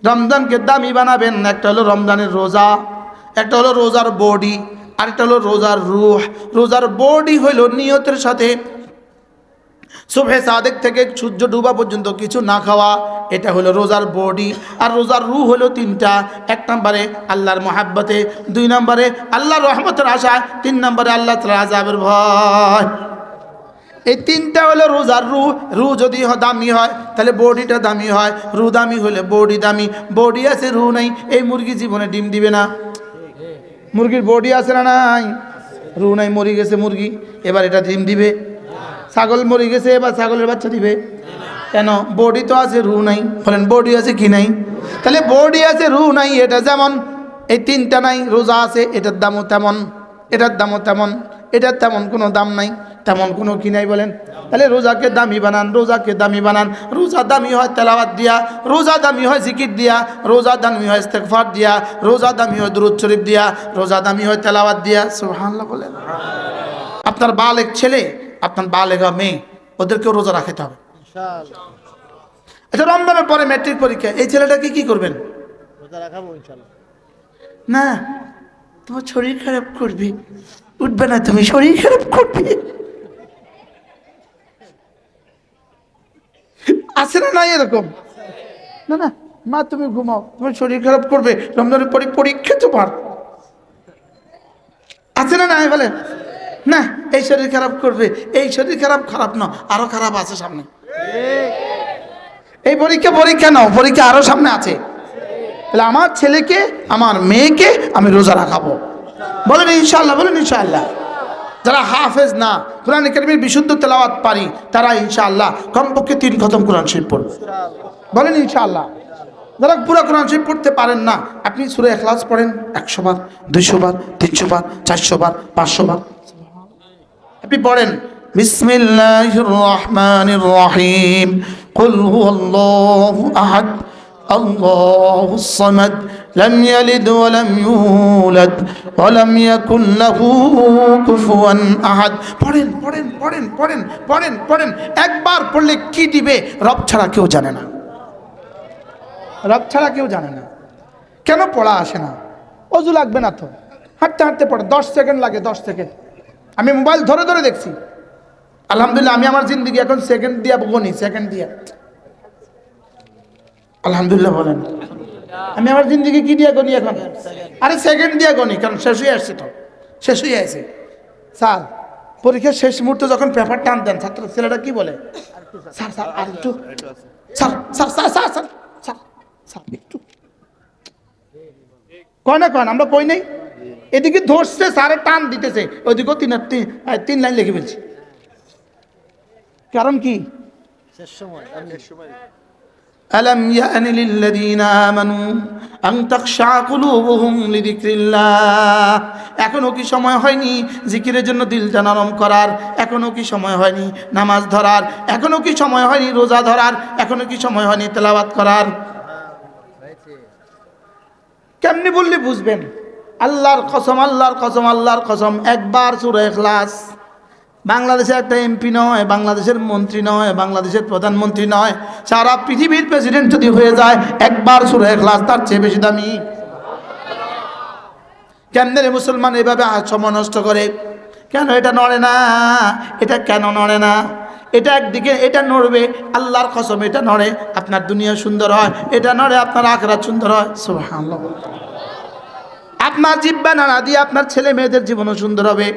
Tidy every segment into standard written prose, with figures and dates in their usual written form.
রমজানকে দামি বানাবেন। একটা হলো রমজানের রোজা, একটা হলো রোজার বডি, আরেকটা হলো রোজার রূহ। রোজার বডি হইল নিয়তের সাথে সুবহে সাদেক থেকে সূর্য ডুবা পর্যন্ত কিছু না খাওয়া, এটা হলো রোজার বডি। আর রোজার রূহ হলো তিনটা। এক নম্বরে আল্লাহর মহাব্বতে, দুই নম্বরে আল্লাহর রহমতের আশায়, তিন নম্বরে আল্লাহ তাআলার আযাবের ভয়। এই তিনটা হলো রোজার রূহ। রূহ যদি দামি হয় তাহলে বডিটা দামি হয়, রূহ দামি হলে বডি দামি। বডি আছে রূহ নাই, এই মুরগি জীবনে ডিম দিবে না। মুরগির বডি আছে না নাই? রূহ নাই, মরে গেছে মুরগি, এবার এটা ডিম দিবে। ছাগল মরে গেছে, এবার ছাগলের বাচ্চা দিবে কেন? বডি তো আছে, রূহ নাই। বলেন বডি আছে কি নাই? তাহলে বডি আছে রূহ নাই, এটা যেমন এই তিনটা নাই। রোজা আছে, এটার দামও তেমন, এটার দামও তেমন, এটার তেমন কোনো দাম নাই, তেমন কোনো কি নাই। বলেন তাহলে রোজাকে দামি বানান, রোজাকে দামি বানান। রোজা দামি হয় তেলাওয়াত দিয়া, রোজা দামি হয় জিকির দিয়া, রোজা দামি হয় ইস্তেগফার দিয়া, রোজা দামি হয় দুরূদ শরীফ দিয়া, রোজা দামি হয় তেলাওয়াত দিয়া। সুবহানাল্লাহ বলেন। আপনার বালেগ ছেলে, আপনার বালেগা মেয়ে, ওদেরকেও রোজা রাখতে হবে ইনশাআল্লাহ। আচ্ছা, রমজানের পরে ম্যাট্রিক পরীক্ষা, এই ছেলেটাকে কি করবেন? রোজা রাখাবো ইনশাআল্লাহ। না, তোমার শরীর খারাপ করবে, উঠবে না, তুমি শরীর খারাপ করবে। আছে না নাই এরকম? না না মা তুমি ঘুমাও, তোমার শরীর খারাপ করবে, রমজানের পরে পরীক্ষা তোমার। আছে না নাই? বলে না, এই শরীর খারাপ করবে, এই শরীর খারাপ, খারাপ না, আরো খারাপ আছে সামনে। এই পরীক্ষা, পরীক্ষা নাও, পরীক্ষা আরো সামনে আছে। তাহলে আমার ছেলেকে, আমার মেয়েকে আমি রোজা রাখাবো। বলেন ইনশাআল্লাহ, বলেন ইনশাআল্লাহ। যারা হাফেজ না, কোরআন কারীমের বিশুদ্ধ তেলাওয়াত পারি, তারা ইনশাআল্লাহ কমপক্ষে 3 খতম কোরআন শরীফ পড়বে। বলেন ইনশাআল্লাহ। যারা পুরো কোরআন শরীফ পড়তে পারেন না, আপনি সূরা ইখলাস পড়েন 100 বার, 200 বার, 300 বার, 400 বার, 500 বার আপনি পড়েন। বিসমিল্লাহির রহমানির রহিম, কুল হুয়াল্লাহু আহাদ, আল্লাহুস সামাদ, লাম ইয়ালিদ ওয়া লাম ইউলাদ ওয়া লাম ইয়াকুল লাহু কুফুয়ান আহাদ। পড়েন পড়েন পড়েন পড়েন পড়েন পড়েন। একবার পড়লে কি দিবে রব ছাড়া কেউ জানে না, রব ছাড়া কেউ জানে না। কেন পড়া আসে না? অজু লাগবে না তো, হাঁটতে হাঁটতে পড়ে, 10 সেকেন্ড লাগে, 10 সেকেন্ড। আমি মোবাইল ধরে ধরে দেখছি, আলহামদুলিল্লাহ। আমি আমার জিন্দিগি এখন সেকেন্ড দিয়া গনি, সেকেন্ড দিয়া, আলহামদুলিল্লাহ বলেন। আমি আমার জিন্দিগি কি দিয়া গনি এখন? আরে সেকেন্ড দিয়া গনি, কারণ শেষ হয়ে আসছে তো, শেষ হয়ে আসছে। স্যার পরীক্ষার শেষ মুহূর্তে যখন পেপার টান দেন, ছাত্র ছেলেটা কি বলে? স্যার স্যার আর একটু, sir sir sir sir sir sir sir একটু কয় না, কয় না, আমরা কই নাই। এদিকে ধরছে, স্যারে টান দিতেছে, ওইদিকেও 3 লাইন লিখে ফেলছি। কারণ কি? শেষ সময়। আলাম ইয়ানি লিল্লাযীনা আমানু আন তাখশা কুলুবুহুম লিযিকরিল্লাহ। এখনো কি সময় হয়নি জিকিরের জন্য দিলটা নরম করার? এখনো কি সময় হয়নি নামাজ ধরার? এখনো কি সময় হয়নি রোজা ধরার? এখনো কি সময় হয়নি তেলাওয়াত করার? কেমনি বললে বুঝবেন? আল্লাহর কসম, আল্লাহর কসম, আল্লাহর কসম, একবার সূরা ইখলাস, বাংলাদেশের একটা এমপি নয়, বাংলাদেশের মন্ত্রী নয়, বাংলাদেশের প্রধানমন্ত্রী নয়, সারা পৃথিবীর প্রেসিডেন্ট যদি হয়ে যায়, একবার সূরা ইখলাস তার চেয়ে বেশি দামি। কেমনে রে মুসলমান এভাবে সময় নষ্ট করে? কেন এটা নড়ে না? এটা কেন নড়ে না? এটা একদিকে এটা নড়বে, আল্লাহর কসম এটা নড়ে, আপনার দুনিয়া সুন্দর হয়, এটা নড়ে আপনার আখিরাত সুন্দর হয়। সুবহানাল্লাহ। আপনার জিহ্বা নাড়া দিয়ে আপনার ছেলে মেয়েদের জীবনও সুন্দর হবে,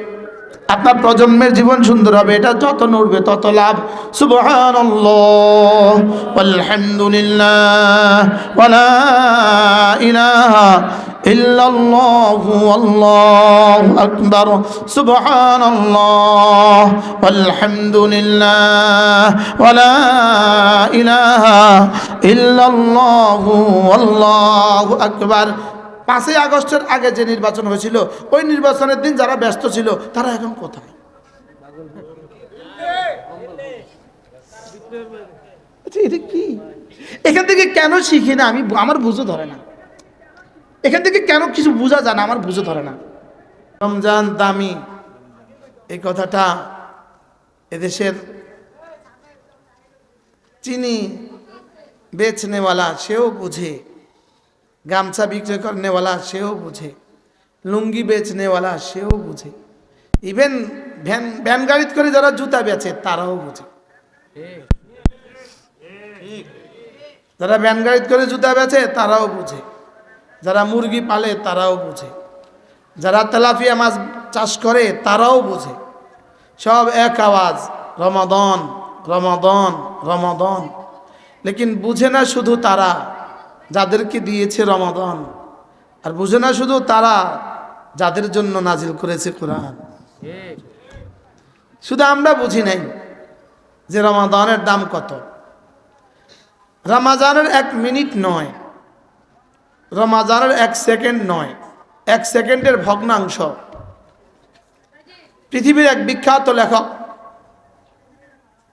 আপনার প্রজন্মের জীবন সুন্দর হবে। এটা যত নড়বে তত লাভ। সুবহানাল্লাহ ওয়ালহামদুলিল্লাহ ওয়া লা ইলাহা ইল্লাল্লাহু আল্লাহু আকবার। সুবহানাল্লাহ ওয়ালহামদুলিল্লাহ ওয়া লা ইলাহা ইল্লাল্লাহু আল্লাহু আকবার। 5ই আগস্টের আগে যে নির্বাচন হয়েছিল, ওই নির্বাচনের দিন যারা ব্যস্ত ছিল তারা এখন কোথায়? এটা কি? এখান থেকে কেন শিখি না আমি? আমার বুঝে ধরে না। এখান থেকে কেন কিছু বোঝা যায় না, আমার বুঝে ধরে না। রমজান দামি, এই কথাটা এদেশের চিনি বেচনেওয়ালা সেও বুঝে, গামছা বিক্রি করনেওয়ালা সেও বুঝে, লুঙ্গি বেচনেওয়ালা সেও বুঝে, ইভেন ভ্যান গাড়িতে করে যারা জুতা বেচে তারাও বুঝে। যারা ভ্যান গাড়িতে করে জুতা বেচে তারাও বুঝে, যারা মুরগি পালে তারাও বুঝে, যারা তেলাপিয়া মাছ চাষ করে তারাও বুঝে। সব এক আওয়াজ, রমাদান রমাদান রমাদান। লেকিন বুঝে না শুধু তারা যাদেরকে দিয়েছে রমাদান, আর বুঝে না শুধু তারা যাদের জন্য নাজিল করেছে কোরআন। শুধু আমরা বুঝি নাই যে রমাদানের দাম কত। রমাজানের 1 মিনিট নয়, রমাজানের 1 সেকেন্ড নয়, 1 সেকেন্ডের ভগ্নাংশ। পৃথিবীর এক বিখ্যাত লেখক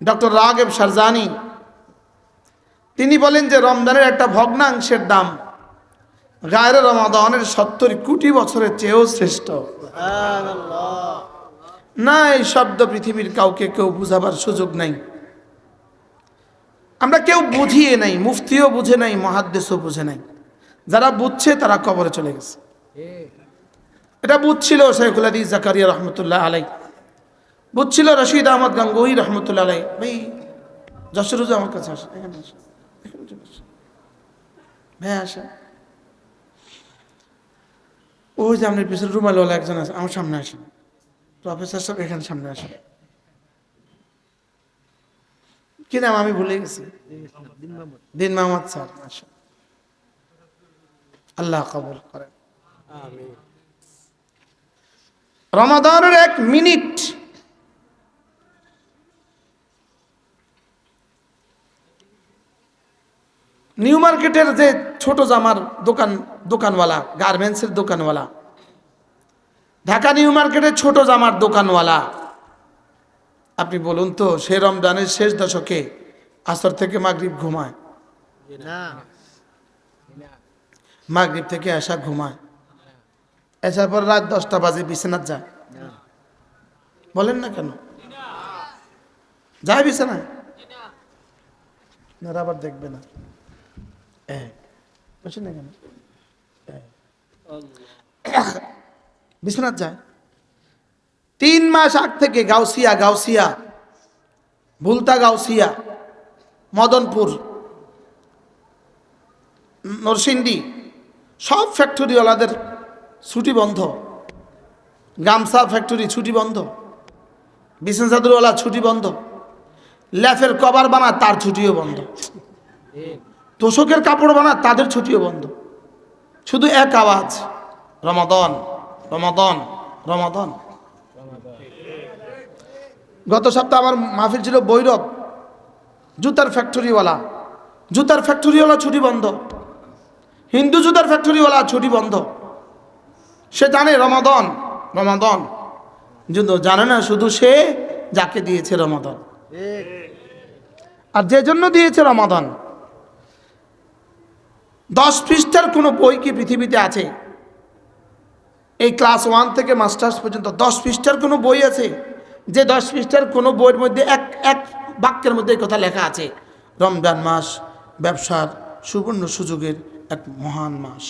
ডক্টর রাগেব শারজানি তিনি বলেন যে রমজানের একটা ভগ্নাংশের দাম গায়রে রমাদানের 70 কোটি বছরের চেয়েও শ্রেষ্ঠ। না, এই শব্দ পৃথিবীর কাউকে কেউ বুঝাবার সুযোগ নাই। আমরা কেউ বুঝিয়ে নাই, মুফতিও বুঝে নাই, মুহাদ্দিসও বুঝে নাই। যারা বুঝছে তারা কবরে চলে গেছে। এটা বুঝছিল শাইখুল হাদিস জাকারিয়া রহমতুল্লাহ আলাই, বুঝছিল রশিদ আহমদ গাঙ্গুহি রহমতুল্লাহ আলাই। ভাই যশোরুজ আমার কাছে আসে, এখানে আসে, এখানে চলে আসে, ভাই আসে। ওই যে আপনার পিছনে রুমালওয়ালা একজন আছে, আমার সামনে আসেন। প্রফেসর সাহেব এখানে সামনে আসেন। কি নাম আমি ভুলে গেছি? দিন মোহাম্মদ স্যার। আল্লাহ কবুল করেন। রমাদানের 1 মিনিট নিউ মার্কেটের যে ছোট জামার দোকানওয়ালা, গার্মেন্টসের দোকানওয়ালা, ঢাকা নিউ মার্কেটের ছোট জামার দোকানওয়ালা, আপনি বলুন তো সে রমজানের শেষ দশকে আসর থেকে মাগরিব ঘুমায়? মাগরিব থেকে এশা ঘুমায়, এসার পর রাত 10টা বাজে বিছানায় যায়? বলেন না কেন যায় বিছানায়? না আবার দেখবে না, বুঝছেন না কেন বিছানায় যায়? 3 মাস আগ থেকে গাউসিয়া, ভুলতা গাউসিয়া, মদনপুর, নরসিংদী সব ফ্যাক্টরিওয়ালাদের ছুটি বন্ধ, গামছা ফ্যাক্টরি ছুটি বন্ধ, বিছানা চাদরওয়ালা ছুটি বন্ধ, ল্যাফের কভার বানা তার ছুটিও বন্ধ, তোষকের কাপড় বানা তাদের ছুটিও বন্ধ। শুধু এক আওয়াজ, রমাদান রমাদান রমাদান। গত সপ্তাহে আমার মাহফিল ছিল বৈরব, জুতার ফ্যাক্টরিওয়ালা ছুটি বন্ধ, হিন্দু জুতার ফ্যাক্টরিওয়ালা ছুটি বন্ধ। সে জানে রমাদান রমাদান, কিন্তু জানে না শুধু সে যাকে দিয়েছে রমাদান, আর যে জন্য দিয়েছে রমাদান। 10 পৃষ্ঠার কোনো বই কি পৃথিবীতে আছে? এই ক্লাস 1 থেকে মাস্টার্স পর্যন্ত 10 পৃষ্ঠার কোনো বই আছে যে 10 পৃষ্ঠার কোনো বইয়ের মধ্যে এক বাক্যের মধ্যে এই কথা লেখা আছে, রমজান মাস ব্যবসার সুবর্ণ সুযোগের এক মহান মাস?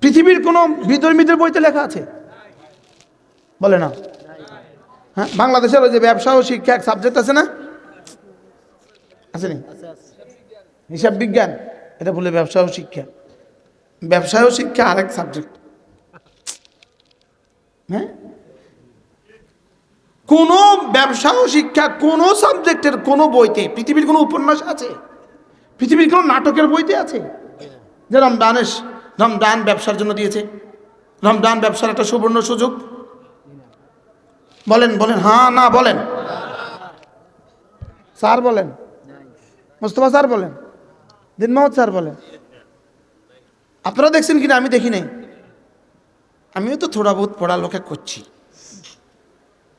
পৃথিবীর কোন বিধর্মীদের বইতে লেখা আছে? বলে না। হ্যাঁ, বাংলাদেশের ওই যে ব্যবসা ও শিক্ষা এক সাবজেক্ট আছে না? আছে নি? হিসাব বিজ্ঞান, এটা বলে ব্যবসা ও শিক্ষা। ব্যবসা ও শিক্ষা আরেক সাবজেক্ট। হ্যাঁ, কোন ব্যবসা ও শিক্ষা কোন সাবজেক্টের কোন বইতে, পৃথিবীর কোন উপন্যাস আছে, পৃথিবীর কোন নাটকের বইতে আছে যে রমজান ব্যবসার জন্য দিয়েছে, রমজান ব্যবসার একটা সুবর্ণ সুযোগ? বলেন বলেন, হ্যাঁ না বলেন, স্যার বলেন, মোস্তফা স্যার বলেন, দিন মোহাম্মদ স্যার বলেন। আপনারা দেখছেন কিনা আমি দেখি নাই। আমিও তো থোড়া বহুত পড়ালেখা করছি,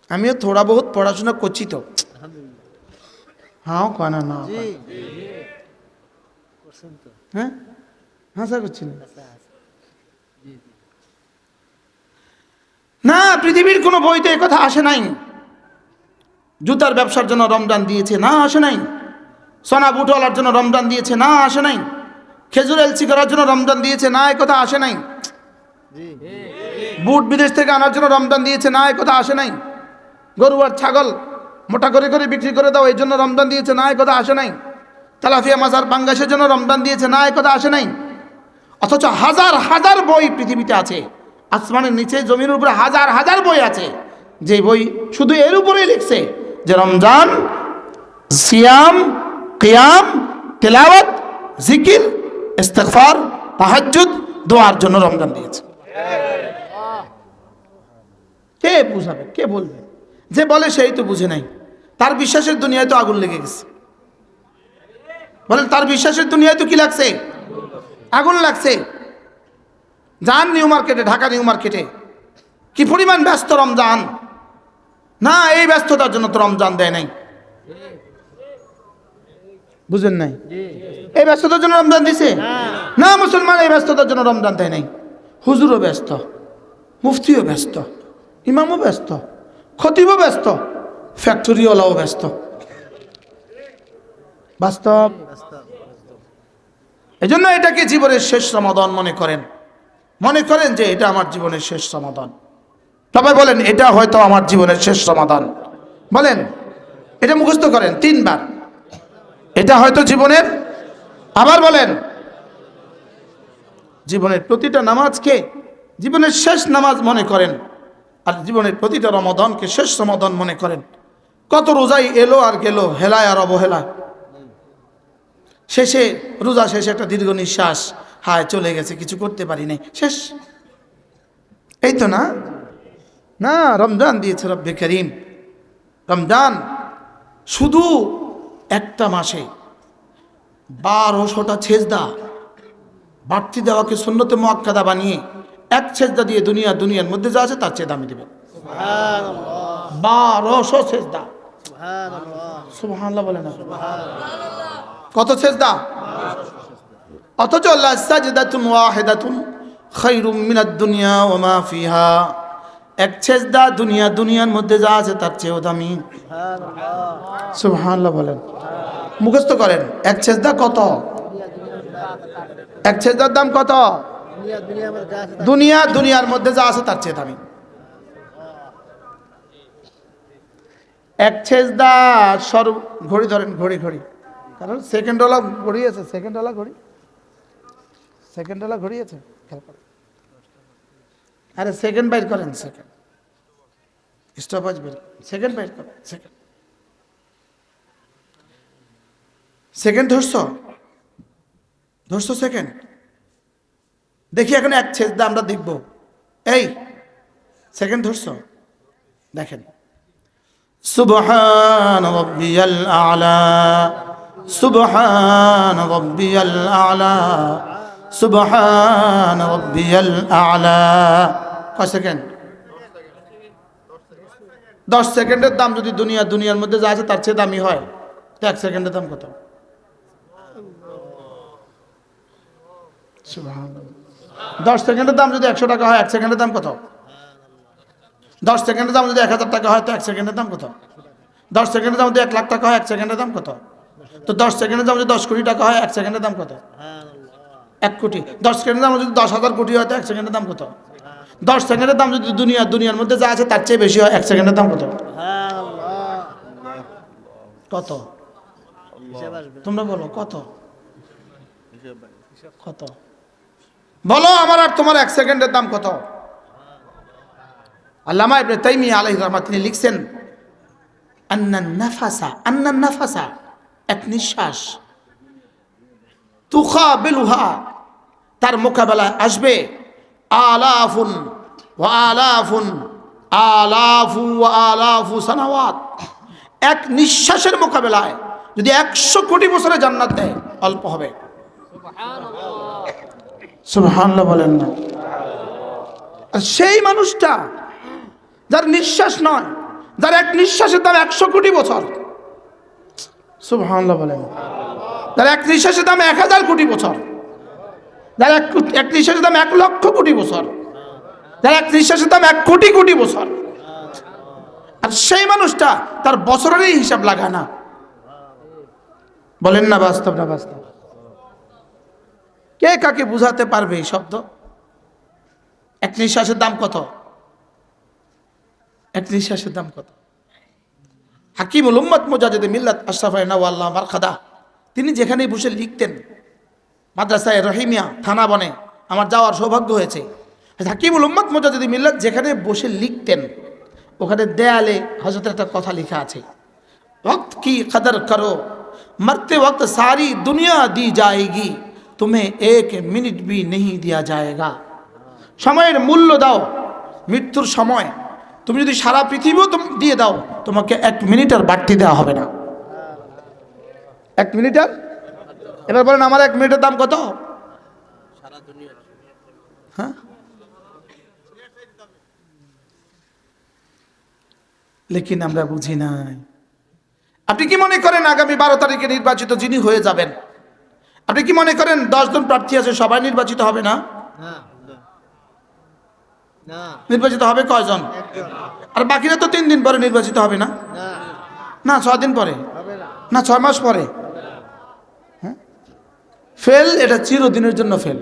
আমিও থোড়া বহুত পড়াশোনা করছি তো। হ্যাঁ কানা না, হ্যাঁ হ্যাঁ স্যার করছি না। পৃথিবীর কোনো বইতে এই কথা আসে নাই জুতার ব্যবসার জন্য রমজান দিয়েছে, না আসে নাই। সোনা বুটওয়ালার জন্য রমজান দিয়েছে, না আসে নাই। খেজুর এলচি করার জন্য রমজান দিয়েছে, না এ কথা আসে নাই। বুট বিদেশ থেকে আনার জন্য রমজান দিয়েছে, না এ কথা আসে নাই। গরু আর ছাগল মোটা করে করে বিক্রি করে দাও এই জন্য রমজান দিয়েছে, না এ কথা আসে নাই। তেলাপিয়া মাছ আর পাঙ্গাসের জন্য রমজান দিয়েছে, না এ কথা আসে নাই। অথচ হাজার হাজার বই পৃথিবীতে আছে, আসমানের নিচে জমির উপরে হাজার হাজার বই আছে, যে বই শুধু এর উপরেই লিখছে যে রমজান সিয়াম, কিয়াম, তেলাওয়াত, জিকির, ইস্তিগফার, তাহাজ্জুদ, দোয়ার জন্য রমজান দিয়েছে। কে বুঝাবে, কে বলবে? যে বলে সেই তো বুঝে নাই। তার বিশ্বাসের দুনিয়ায় তো আগুন লেগে গেছে। বলেন, তার বিশ্বাসের দুনিয়ায় তো কি লাগছে? আগুন লাগছে। যান নিউ মার্কেটে, ঢাকা নিউ মার্কেটে, কি পরিমাণ ব্যস্ত রমজান। না, এই ব্যস্ততার জন্য তো রমজান দেয় নাই। বুঝেন নাই? এই ব্যস্ততার জন্য রমজান দিছে না। মুসলমান এই ব্যস্ততার জন্য রমজান দেয় নাই। হুজুরও ব্যস্ত, মুফতিও ব্যস্ত, ইমামও ব্যস্ত, খতিবও ব্যস্ত, ফ্যাক্টরিওয়ালাও ব্যস্ত। বাস্তব। এই জন্য এটাকে জীবনের শেষ রমাদান মনে করেন। মনে করেন যে এটা আমার জীবনের শেষ রমাদান। সবাই বলেন, এটা হয়তো আমার জীবনের শেষ রমাদান। বলেন, এটা মুখস্থ করেন 3 বার। এটা হয়তো জীবনের, আবার বলেন, জীবনের প্রতিটা নামাজকে জীবনের শেষ নামাজ মনে করেন, আর জীবনের প্রতিটা রমাদানকে শেষ রমাদান মনে করেন। কত রোজাই এলো আর গেল, হেলায় আর অবহেলা। শেষে রোজা শেষে একটা দীর্ঘ নিঃশ্বাস, হায় চলে গেছে, কিছু করতে পারি নাই, শেষ। এই তো না, না, রমজান দিয়েছে রব্বে করিম। রমজান শুধু একটা মাসে 1200টা সেজদা বাড়তি দেওয়াকে সুন্নতে মুআক্কাদা বানিয়ে এক সেজদা দিয়ে দুনিয়ার মধ্যে যা আছে তার চেয়ে দামি দেবেন। সুবহানাল্লাহ। 1200 সেজদা। সুবহানাল্লাহ। সুবহানাল্লাহ বলেন না। কত সেজদা? অথচ লাসাজদাতুন ওয়াহিদাতুন খায়রুম মিনাদ দুনিয়া ওয়া মা ফিহা। এক সেজদা দুনিয়ার মধ্যে যা আছে তার চেয়েও দামি। সুবহানাল্লাহ। সুবহানাল্লাহ বলেন। মুখস্থ করেন, এক সেজদা কত? এক সেজদার দাম কত? দুনিয়ার মধ্যে যা আছে তার চেয়ে দামি। এক সেজদা ঘড়ি ধরেন, ঘড়ি, কারণ সেকেন্ডওয়ালা ঘড়ি আছে, সেকেন্ডওয়ালা ঘড়ি আছে। আরে সেকেন্ড বাইর করেন, স্টপওয়াচ বের, সেকেন্ড বাইর করেন, সেকেন্ড ধরছো সেকেন্ড। দেখি এখন এক সেজদা আমরা দেখব। এই সেকেন্ড ধরছো, দেখেন। সুবহান রাব্বিয়াল আ'লা, সুবহান রাব্বিয়াল আ'লা, সুবহান রাব্বিয়াল আ'লা। কয় সেকেন্ড? 10 সেকেন্ডের দাম যদি দুনিয়ার মধ্যে যা আছে তার চেয়ে দামি হয়, তো 1 সেকেন্ডের দাম কত? সুবহানাল্লাহ। 10 সেকেন্ডের দাম যদি 100 টাকা হয়, 1 সেকেন্ডের দাম কত? 10 সেকেন্ডের দাম যদি 1000 টাকা হয়, তো 1 সেকেন্ডের দাম কত? 10 সেকেন্ডের দাম যদি 1 লাখ টাকা হয়, 1 সেকেন্ডের দাম কত? তো 10 সেকেন্ডের দাম যদি 10 কোটি টাকা হয়, 1 সেকেন্ডের দাম কত? 1 কোটি। 10 সেকেন্ডের দাম যদি 10,000 কোটি হয়, তো 1 সেকেন্ডের দাম কত? 10 সেকেন্ডের দাম যদি দুনিয়ার মধ্যে যা আছে তার চেয়ে বেশি হয়, 1 সেকেন্ডের দাম কত? কত? তোমরা বলো কত? কত বলো? আমার আর তোমার 1 সেকেন্ডের দাম কত? আল্লামা ইবনে তাইমিয়া আলাইহিস রাহমাত তিনি লিখছেন, আন্নান নাফাসা, এক নিঃশ্বাস, তুখাবিলুহা, তার মোকাবেলায় আসবে আলাফুন ওয়া আলাফুন, আলাফু ওয়া আলাফু সানাওয়াত। এক নিঃশ্বাসের মোকাবেলায় যদি 100 কোটি বছরে জান্নাত দেয়, অল্প হবে। সুবহানাল্লাহ বলেন না। আর সেই মানুষটা যার নিঃশ্বাস নয়, যার এক নিঃশ্বাসের দাম 100 কোটি বছর, সুবহানাল্লাহ বলেন, যার এক নিঃশ্বাসের দাম 1000 কোটি বছর, যার এক নিঃশ্বাসের দাম 1 লক্ষ কোটি বছর, যার এক নিঃশ্বাসের দাম 1 কোটি কোটি বছর, আর সেই মানুষটা তার বছরেরই হিসাব লাগায় না। বলেন না বাস্তব না বাস্তব? কে কাকে বুঝাতে পারবে এই শব্দ? এক নিঃশ্বাসের দাম কত? এক নিঃশ্বাসের দাম কত? হাকিমুল উম্মত মুজাদ্দিদ মিল্লাত আশরাফ আল্লাহ মারখাদা, তিনি যেখানেই বসে লিখতেন, মাদ্রাসায় রহিমিয়া থানা বনে আমার যাওয়ার সৌভাগ্য হয়েছে। হাকিমুল উম্মত মুজাদ্দিদ মিল্লাত যেখানে বসে লিখতেন, ওখানে দেয়ালে হযরতের একটা কথা লেখা আছে, वक्त की कदर करो, मरते वक्त सारी दुनिया दी जाएगी, तुम्हें एक मिनट भी नहीं दिया जाएगा। সময়ের মূল্য দাও, মৃত্যুর সময় তুমি যদি সারা পৃথিবীও দিয়ে দাও, তোমাকে 1 মিনিটের বাড়তি দেওয়া হবে না। 1 মিনিটের, এবার বলেন আমার 1 মিনিটের দাম কত? হ্যাঁ, লেকিন আমরা বুঝি নাই। আপনি কি মনে করেন আগামী 12 তারিখে নির্বাচিত যিনি হয়ে যাবেন, আপনি কি মনে করেন 10 জন প্রার্থী আছে সবাই নির্বাচিত হবে না? নির্বাচিত হবে কয়জন? আর বাকিরা তো 3 দিন পরে নির্বাচিত হবে না? না 6 দিন পরে, না 6 মাস পরে। হ্যাঁ, ফেল, এটা চিরদিনের জন্য ফেল,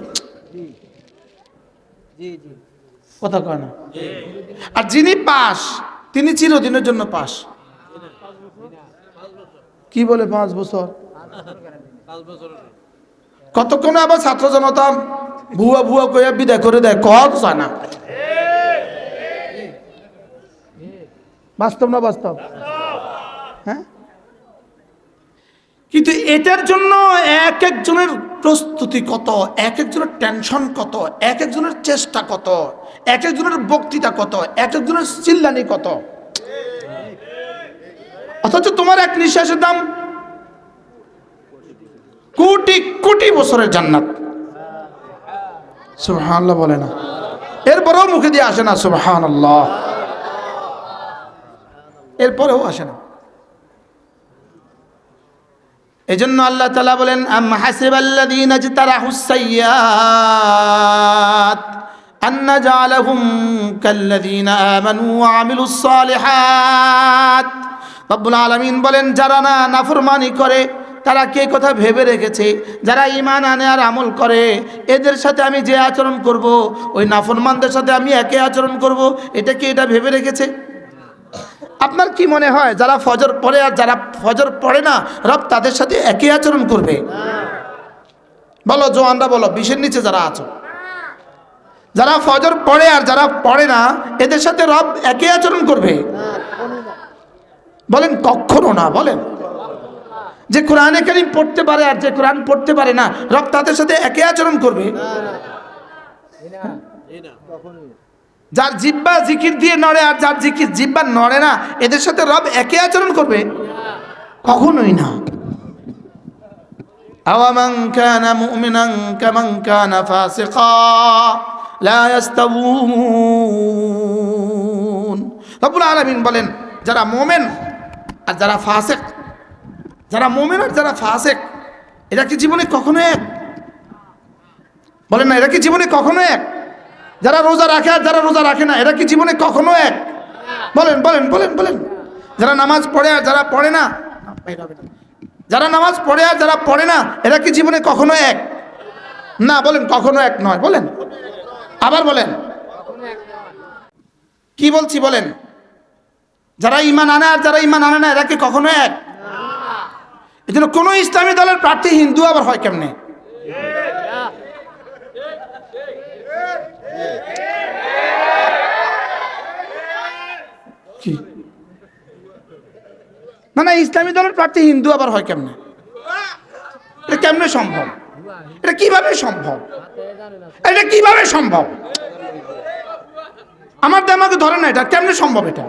কথা কয় না। আর যিনি পাস তিনি চিরদিনের জন্য পাস। কি বলে 5 বছর? কতক্ষণে আবার ছাত্র জনতা ভুয়া ভুয়া কইয়া বিদায় করে দেয়, কত জানা। বাস্তব না বাস্তব? হ্যাঁ, কিন্তু এটার জন্য এক একজনের প্রস্তুতি কত, এক একজনের টেনশন কত, এক একজনের চেষ্টা কত, এক একজনের বক্তৃতা কত, এক একজনের চিল্লানি কত। অথচ তোমার এক নিঃশ্বাসের দাম কোটি কোটি বছরের জান্নাত। সুবহানাল্লাহ বলে না? এরপরেও মুখে দিয়ে আসে না সুবহানাল্লাহ, এরপরেও আসে না। এজন্য আল্লাহ তাআলা বলেন, আম হাসিবাল্লাযীনা ইজতারাহুস সাইয়্যাত আন নাজআলাহুম কাল্লাযীনা আমানু ওয়া আমিলুস সালিহাত। রব্বুল আলামিন বলেন, যারা না নাফরমানি করে তারা কে কথা ভেবে রেখেছে, যারা ঈমান আনে আর আমল করে এদের সাথে আমি যে আচরণ করব, ওই নাফরমানদের সাথে আমি একই আচরণ করব, এটা কি এটা ভেবে রেখেছে? আপনার কি মনে হয় যারা ফজর পড়ে আর যারা ফজর পড়ে না, রব তাদের সাথে একই আচরণ করবে? বলো জওয়ানরা, বলো 20-এর নিচে যারা আছো, যারা ফজর পড়ে আর যারা পড়ে না এদের সাথে রব একই আচরণ করবে? বলেন কখনো না। বলেন যে কোরআনে কারীম পড়তে পারে আর যে কোরআন পড়তে পারে না, রব তাদের সাথে একই আচরণ করবে? যার জিহ্বা জিকির দিয়ে নড়ে আর যার জিহ্বা নড়ে না, এদের সাথে রব একই আচরণ করবে? কখনোই না। আওয়ামান কানা মুমিনান কামান কানা ফাসিকা লা ইয়াস্তাউন। রব্বুল আলামিন বলেন, যারা মুমিন আর যারা ফাসিক, যারা মুমিন আর যারা ফাসিক, এরা কি জীবনে কখনো এক? বলেন না, এরা কি জীবনে কখনো এক? যারা রোজা রাখে আর যারা রোজা রাখে না, এরা কি জীবনে কখনো এক? বলেন বলেন বলেন বলেন। যারা নামাজ পড়ে আর যারা পড়ে না, যারা নামাজ পড়ে আর যারা পড়ে না, এরা কি জীবনে কখনো এক? না, বলেন কখনো এক নয়। বলেন, আবার বলেন, কি বলছি বলেন? যারা ঈমান আনে আর যারা ঈমান আনে না, এরা কি কখনো এক? এই জন্য কোনো ইসলামী দলের প্রার্থী হিন্দু আবার হয় কেমনে? কি না না, ইসলামী দলের প্রার্থী হিন্দু আবার হয় কেমনে? এটা কেমনে সম্ভব? এটা কিভাবে সম্ভব? এটা কিভাবে সম্ভব? আমার দিমাগে ধরে না, এটা কেমনে সম্ভব? এটা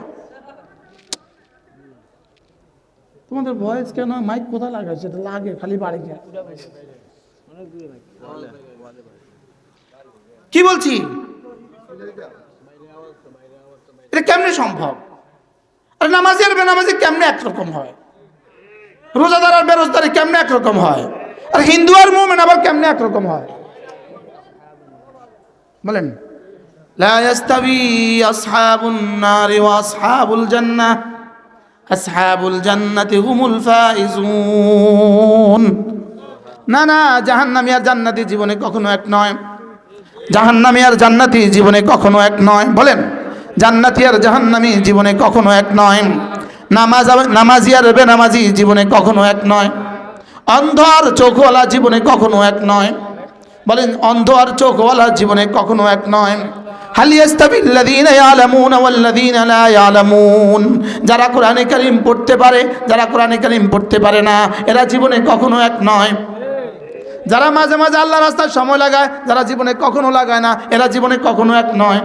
তোমাদের ভয়েস কেন? মাইক কোথায় লাগাচ্ছে? এটা লাগে খালি বাড়ি গিয়ে। কি বলছি? এটা কেমনে সম্ভব? আর নামাজি আর বেনামাজি কেমনে একরকম হয়? রোজাদার আর বেরোজদারি কেমনে একরকম হয়? আর হিন্দু আর মুমিন আবার কেমনে একরকম হয়? বলেন, লা ইয়াস্তাবি আসহাবুন নারি ওয়া আসহাবুল জান্নাহ, আসহাবুল জান্নাতি হুমুল ফাইজুন। না না, জাহান্নামী আর জান্নাতি জীবনে কখনো এক নয়। জাহান্নামী আর জান্নাতি জীবনে কখনো এক নয়। বলেন, জান্নাতি আর জাহান্নামী জীবনে কখনো এক নয়। নামাজি আর বেনামাজি জীবনে কখনো এক নয়। অন্ধ আর চোখওয়ালা জীবনে কখনো এক নয়। বলেন, অন্ধ আর চোখওয়ালা জীবনে কখনো এক নয়। হাল ইয়াস্তাবিল্লাযীনা ইয়ালামুনা ওয়াল্লাযীনা লা ইয়ালামুন, যারা কোরআনে কারীম পড়তে পারে, যারা কোরআনে কারীম পড়তে পারে না, এরা জীবনে কখনো এক নয়। যারা মাঝে মাঝে আল্লাহর রাস্তায় সময় লাগায়, যারা জীবনে কখনো লাগায় না, এরা জীবনে কখনো এক নয়।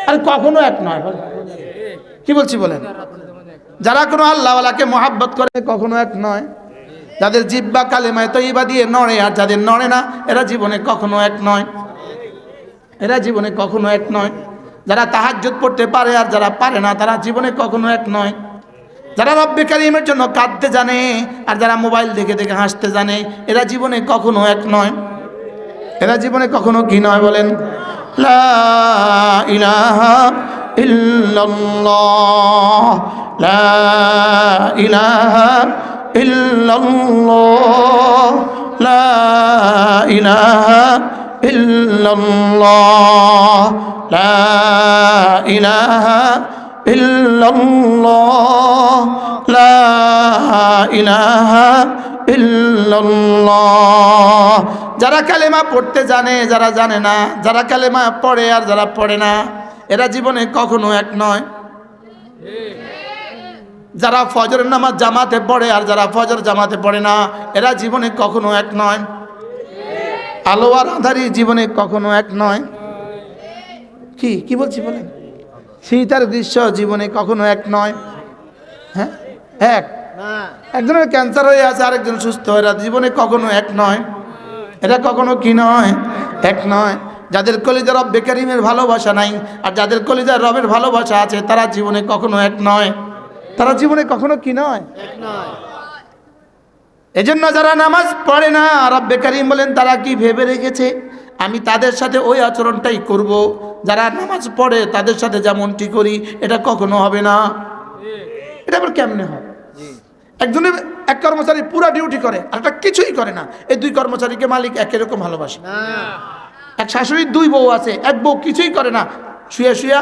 আর কখনো এক নয়, কি বলছি বলেন? যারা কোনো আল্লাহওয়ালাকে মহাব্বত করে কখনো এক নয়। যাদের জিহ্বা কালেমায়ে তয়্যিবা দিয়ে নড়ে আর যাদের নড়ে না, এরা জীবনে কখনো এক নয়। এরা জীবনে কখনো এক নয়। যারা তাহাজ্জুদ পড়তে পারে আর যারা পারে না, তারা জীবনে কখনো এক নয়। যারা রব্বে কারীমের জন্য কাঁদতে জানে আর যারা মোবাইল দেখে দেখে হাসতে জানে, এরা জীবনে কখনো এক নয়। এরা জীবনে কখনো কি নয়? বলেন, লা ইলাহা ইল্লাল্লাহ, লা ইলাহা ইল্লাল্লাহ, লা ইলাহা ইল্লাল্লাহ, লা ইলাহা ইল্লাল্লাহ, লা ইলাহা ইল্লাল্লাহ। যারা কালেমা পড়তে জানে, যারা জানে না, যারা কালেমা পড়ে আর যারা পড়ে না, এরা জীবনে কখনো এক নয়। যারা ফজরের নামাজ জামাতে পড়ে আর যারা ফজর জামাতে পড়ে না, এরা জীবনে কখনো এক নয়। আলো আর আঁধারি জীবনে কখনো এক নয়। কি বলছি বলেন? শীতের দৃশ্য জীবনে কখনো এক নয়। হ্যাঁ, একজনের ক্যান্সার হয়ে আছে, আরেকজন সুস্থ, এরা জীবনে কখনো এক নয়। এরা কখনো কি নয়? এক নয়। যাদের কলিজা রব্বে কারীমের ভালোবাসা নাই আর যাদের কলিজার রবের ভালোবাসা আছে, তারা জীবনে কখনো এক নয়। তারা জীবনে কখনো কি নয়? এক নয়। এজন্য যারা নামাজ পড়ে না, রব্বে কারীম বলেন তারা কি ভেবে রেখেছে আমি তাদের সাথে ওই আচরণটাই করব। যারা নামাজ পড়ে তাদের সাথে যেমনটি করি, এটা কখনো হবে না। এটা আবার কেমনে হয়? একজনের এক কর্মচারী পুরা ডিউটি করে আর একটা কিছুই করে না, এই দুই কর্মচারীকে মালিক একই রকম ভালোবাসে। এক শাশুড়ির দুই বউ আছে, এক বউ কিছুই করে না, শুয়া শুয়া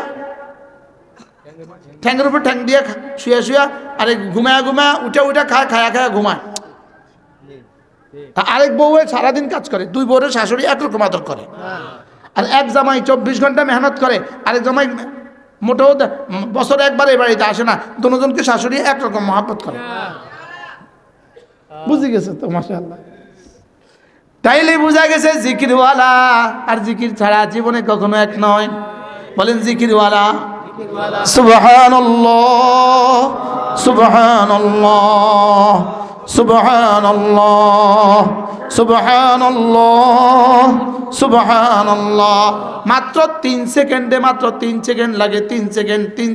ঠ্যাংয়ের উপর ঠ্যাং দিয়ে শুয়া শুয়া, আরে ঘুমায়া ঘুমায়া উঠা খায়া ঘুমায়। আরেক বউ সারাদিন কাজ করে, দুই বউয়ের শাশুড়ি একরকম আদর করে। আর এক জামাই 24 ঘন্টা মেহনত করে, আরেক জামাই মোটেও বছরে একবার এই বাড়িতে আসে না, দুজনকে শাশুড়ি একরকম মহাব্বত করে। বুঝে গেছে তো? মাশাআল্লাহ। তাইলে বোঝা গেছে জিকিরওয়ালা আর জিকির ছাড়া জীবনে কখনো এক নয়। বলেন, জিকিরওয়ালা। সুবহানাল্লাহ, সুবহানাল্লাহ, সুবহানাল্লাহ, সুবহানাল্লাহ, সুবহানাল্লাহ। মাত্র 3 সেকেন্ডে, মাত্র 3 সেকেন্ড লাগে। 3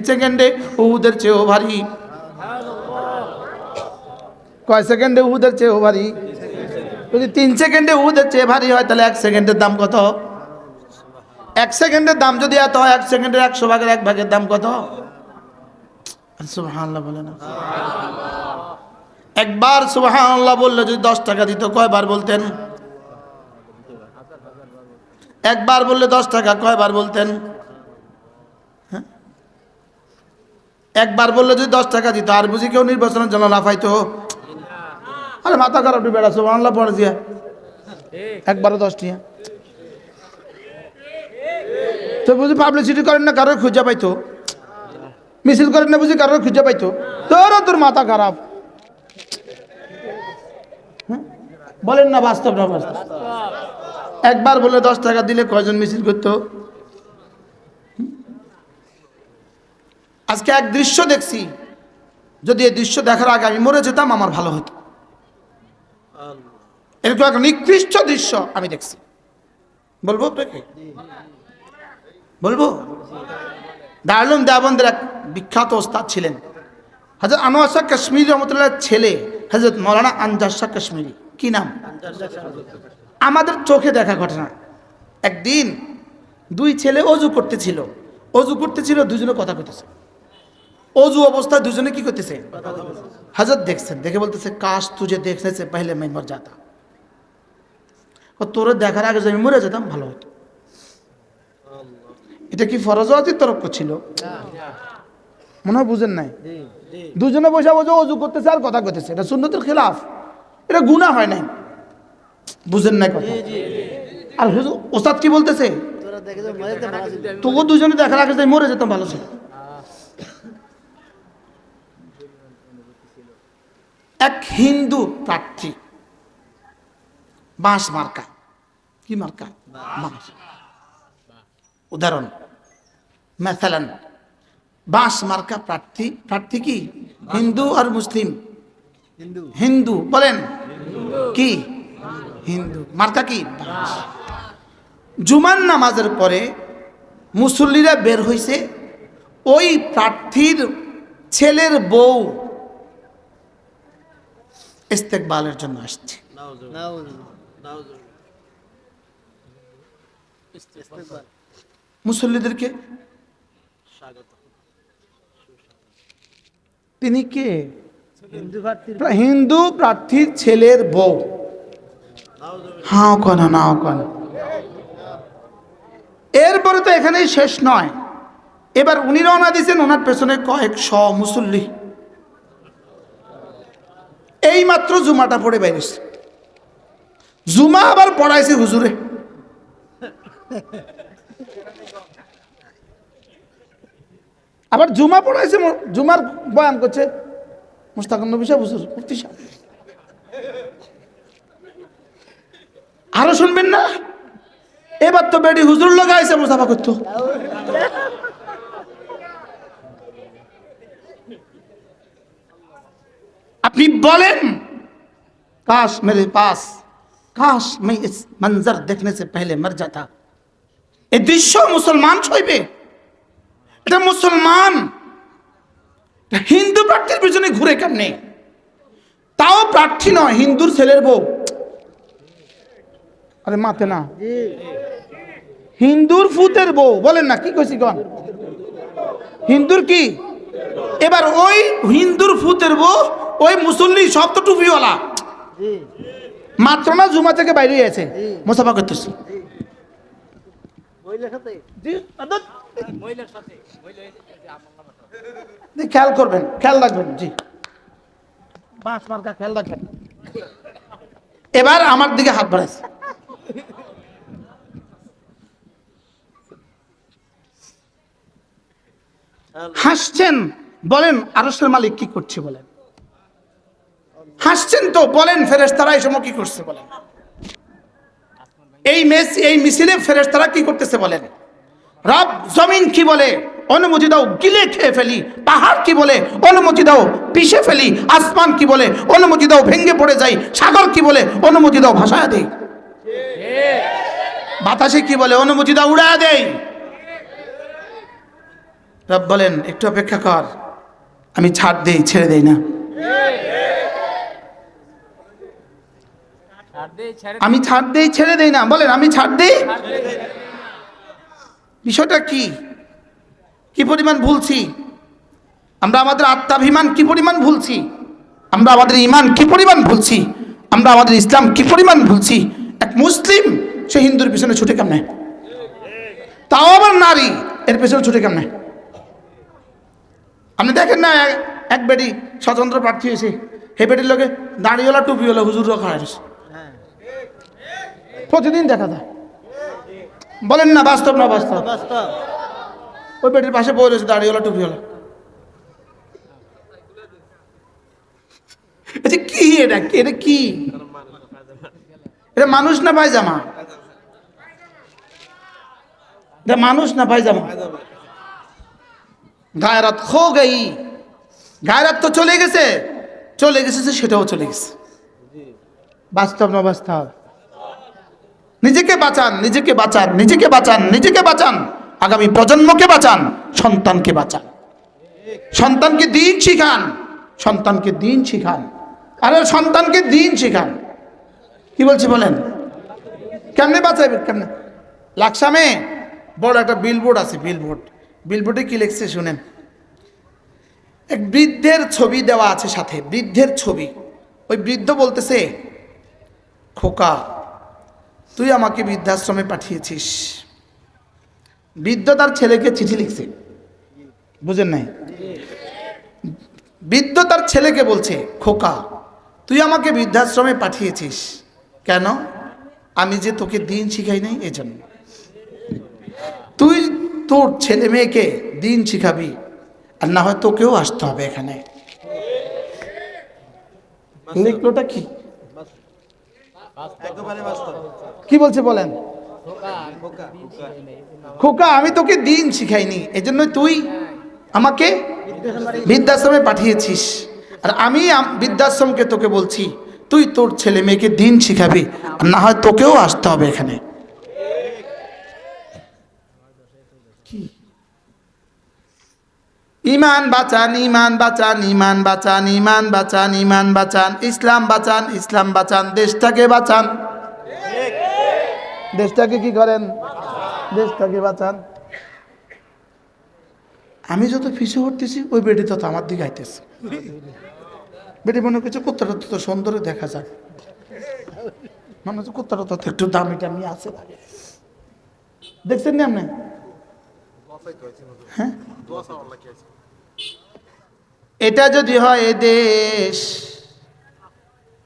সেকেন্ডে উহুদের চেয়েও ভারী। কয় সেকেন্ডে উহুদের চেয়েও ভারী? যদি 3 সেকেন্ডে উহুদের চেয়ে ভারী হয়, তাহলে 1 সেকেন্ডের দাম কত? 1 সেকেন্ডের দাম যদি এত হয়, 1 সেকেন্ডের 100 ভাগের 1 ভাগের দাম কত? সুবহানাল্লাহ বলে না? একবার সুবহানাল্লাহ বললে যদি 10 টাকা দিত, কয়বার বলতেন? একবার বললে 10 টাকা, কয়বার বলতেন? একবার বললে যদি 10 টাকা দিত, আর বুঝি কেউ নির্বাচনের জন্য লাফাইতো? আরে মাথা খারাপ বেড়া, সুবহানাল্লাহ পড়ে দিয়া একবারও 10 টাকা তো বুঝি পাবলিসিটি করেন না, কারোর খুঁজে পাইতো? মিছিল করেন না বুঝি কারোর খুঁজে পাইতো? তোর মাথা খারাপ। বলেন না, বাস্তব না বাস্তব? একবার বলে 10 টাকা দিলে কয়জন মিছিল করতো? আজকে এক দৃশ্য দেখছি, যদি এই দৃশ্য দেখার আগে আমি মরে যেতাম আমার ভালো হতো। এরকম একটা নিকৃষ্ট দৃশ্য আমি দেখছি। বলবো আপনাকে? বলবো? দারুল দেওবন্দের এক বিখ্যাত ওস্তাদ ছিলেন হযরত আনোয়ার শাহ কাশ্মীরি রহমতুল্লাহ ছেলে হযরত মাওলানা আনজার শাহ কাশ্মীরি। কি নাম? আমাদের চোখে দেখা ঘটনা। একদিন দুই ছেলে অজু করতেছিল, দুজনে কথা কইতেছে। অজু অবস্থায় দুজনে কি করতেছে? হযরত দেখছেন, দেখে বলতেছে, কাশ তুঝে দেখনে সে পহলে मैं मर जाता। তোরে দেখার আগে যদি আমি মরে যেতাম ভালো হতো। এটা কি ফরজ ওয়াজিব তরফ ছিল? মনে হয় বুঝেন নাই। দুজনে বসে বসে অজু করতেছে আর কথা কইতেছে, এটা সুন্নতের খেলাফ, এটা গুনাহ হয় নাই। বুঝেন নাই কথা? আর হুজুর ওস্তাদ কি বলতেছে, তোকে দুজনে দেখার আগে যদি মরে যেতাম ভালো ছিল। এক হিন্দু প্রার্থী বাঁশ মার্কা, কি মার্কা? বাঁশ। উদাহরণ মেসালান বাঁশ মার্কা প্রার্থী, প্রার্থী কি? হিন্দু আর মুসলিম। হিন্দু বলেন কি? হিন্দু মার্কা কি? বাঁশ। জুমার নামাজের পরে মুসল্লিরা বের হইছে, ওই প্রার্থীর ছেলের বউ ইস্তেকবালের জন্য আসছে। মুসল্লিদেরকে তিনি কে? হিন্দু প্রার্থীর ছেলের বউ। হাও কেন নাও কেন? এরপরে তো এখানেই শেষ নয়, এবার উনি রওনা দিয়েছেন, ওনার পেছনে কয়েকশ মুসল্লি। এই মাত্র জুমাটা পড়ে বাইরেছে, জুমা আবার পড়াইছে হুজুরে। আবার জুমা পড়াইছে, জুমার বয়ান করছে মুস্তাকুর নবী সাহেব, হুজুর মুফতি সাহেব। আরো শুনবেন না? এবার তো বেডি হুজুর লাগাইছে মুস্তাফা করতো। আপনি বলেন काश मेरे पास, काश मैं इस मंजर देखने से पहले मर जाता। এই দৃশ্য মুসলমান ছইবে? এটা মুসলমান হিন্দু প্রার্থীর পিছনে ঘুরে কেমনে? তাও প্রার্থী নয়, হিন্দুর ছেলের বউ। আরে মাতে না, হিন্দুর ফুতের বউ। বলেন না কি কইছি কোন? হিন্দুর কি? এবার ওই হিন্দুর ফুতের বউ, ওই মুসল্লি সব তো টুপিওয়ালা, মাত্র না জুমা থেকে বাইরে আছে মুসাফা করতেছি। খেয়াল করবেন, খেয়াল রাখবেন। জি বাঁশ মার্কা খেয়াল রাখবেন। এবার আমার দিকে হাত বাড়াইছে। হাসছেন, বলেন আরশের মালিক কি করছে বলেন? হাসছেন তো, বলেন ফেরেশতারা এই সময় কি করছে বলেন? এই মিছিলে ফেরেশতারা কি করতেছে বলেন? রব জমিন কি বলে? অনুমতি দাও গিলে খেয়ে ফেলি। পাহাড় কি বলে? অনুমতি দাও পিষে ফেলি। আসমান কি বলে? অনুমতি দাও ভেঙে পড়ে যাই। সাগর কি বলে? অনুমতি দাও ভাসায় দেই। বাতাসে কি বলে? অনুমতি দাও উড়ায় দেই। রব বলেন একটু অপেক্ষা কর, আমি ছাড় দেই, ছেড়ে দেই না। আমি ছাড় দেই, ছেড়ে দেই না। বলেন আমি ছাড় দেই। বিষয়টা কি? কি পরিমাণ ভুলছি আমরা? আমাদের আত্মাভিমান কি পরিমাণ ভুলছি আমরা? আমাদের ঈমান কি পরিমাণ ভুলছি আমরা? আমাদের ইসলাম কি পরিমাণ ভুলছি? এক মুসলিম সে হিন্দুর পিছনে ছুটে কেমনে? তাও আবার নারী, এর পেছনে ছুটে কেমনে? আপনি দেখেন না, এক বেটি স্বতন্ত্র প্রার্থী হয়েছে, হে বেটির লোকে দাঁড়িয়েলা টুপিওয়ালা হুজুর রাখা হয়েছে, প্রতিদিন দেখা যায়। বলেন না বাস্তব না বাস্তব? ওই বেটির পাশে বই রয়েছে দাঁড়িয়েলা টুপিওয়ালা। আচ্ছা কি এটা? এটা কি? এটা মানুষ না পায়জামা? এটা মানুষ না পায়জামা? গায়রাত খো গই, গায়রাত তো চলে গেছে, চলে গেছে সেটাও চলে গেছে। বাস্তব না বাস্তব? নিজেকে বাঁচান, নিজেকে বাঁচান, নিজেকে বাঁচান, নিজেকে বাঁচান, আগামী প্রজন্মকে বাঁচান, সন্তানকে বাঁচান, সন্তানকে দিন শিখান, সন্তানকে দিন শিখান। আরে সন্তানকে দিন শিখান। কি বলছি বলেন? কেমনে বাঁচাইবে? কেমনে? লাকসামে বড় একটা বিলবোর্ড আছে, বিলবোর্ড। বিলবোর্ডে কি লিখছে শুনেন। এক বৃদ্ধের ছবি দেওয়া আছে সাথে, বৃদ্ধের ছবি। ওই বৃদ্ধ বলতেছে, খোকা তুই আমাকে বৃদ্ধাশ্রমে পাঠিয়েছিস। বৃদ্ধ তার ছেলেকে চিঠি লিখছে, বুঝেন নাই? বৃদ্ধ তার ছেলেকে বলছে, খোকা তুই আমাকে বৃদ্ধাশ্রমে পাঠিয়েছিস কেন? আমি যে তোকে দিন শিখাই নাই এজন্য। তুই তোর ছেলে মেয়েকে দিন শিখাবি, আর না হয় তোকেও আসতে হবে এখানে। লিখলোটা কি? কি বলছে বলেন? খোকা আমি তোকে দিন শিখাইনি, এজন্য তুই আমাকে বৃদ্ধাশ্রমে পাঠিয়েছিস, আর আমি বৃদ্ধাশ্রমকে তোকে বলছি তুই তোর ছেলে মেয়েকে দিন শিখাবি, আর না হয় তোকেও আসতে হবে এখানে। ইমান বাঁচান, ইমান বাঁচান, ইমান বাঁচান, ইমান বাঁচান, ইমান বাঁচান, ইসলাম বাঁচান, ইসলাম বাঁচান, দেশটাকে বাঁচান। দেশটাকে কি করেন? দেশটাকে বাঁচান। আমি যত পিছু হতেছি ওই বেটি তত আমার দিকে আইতেছে। বেটি মনে করছে কুত্তাটা তত সুন্দর দেখা যায়, মনে হচ্ছে কুত্তাটা তত একটু দামি টামি আছে। দেখছেন না আপনি? হ্যাঁ, এটা যদি হয় এ দেশ,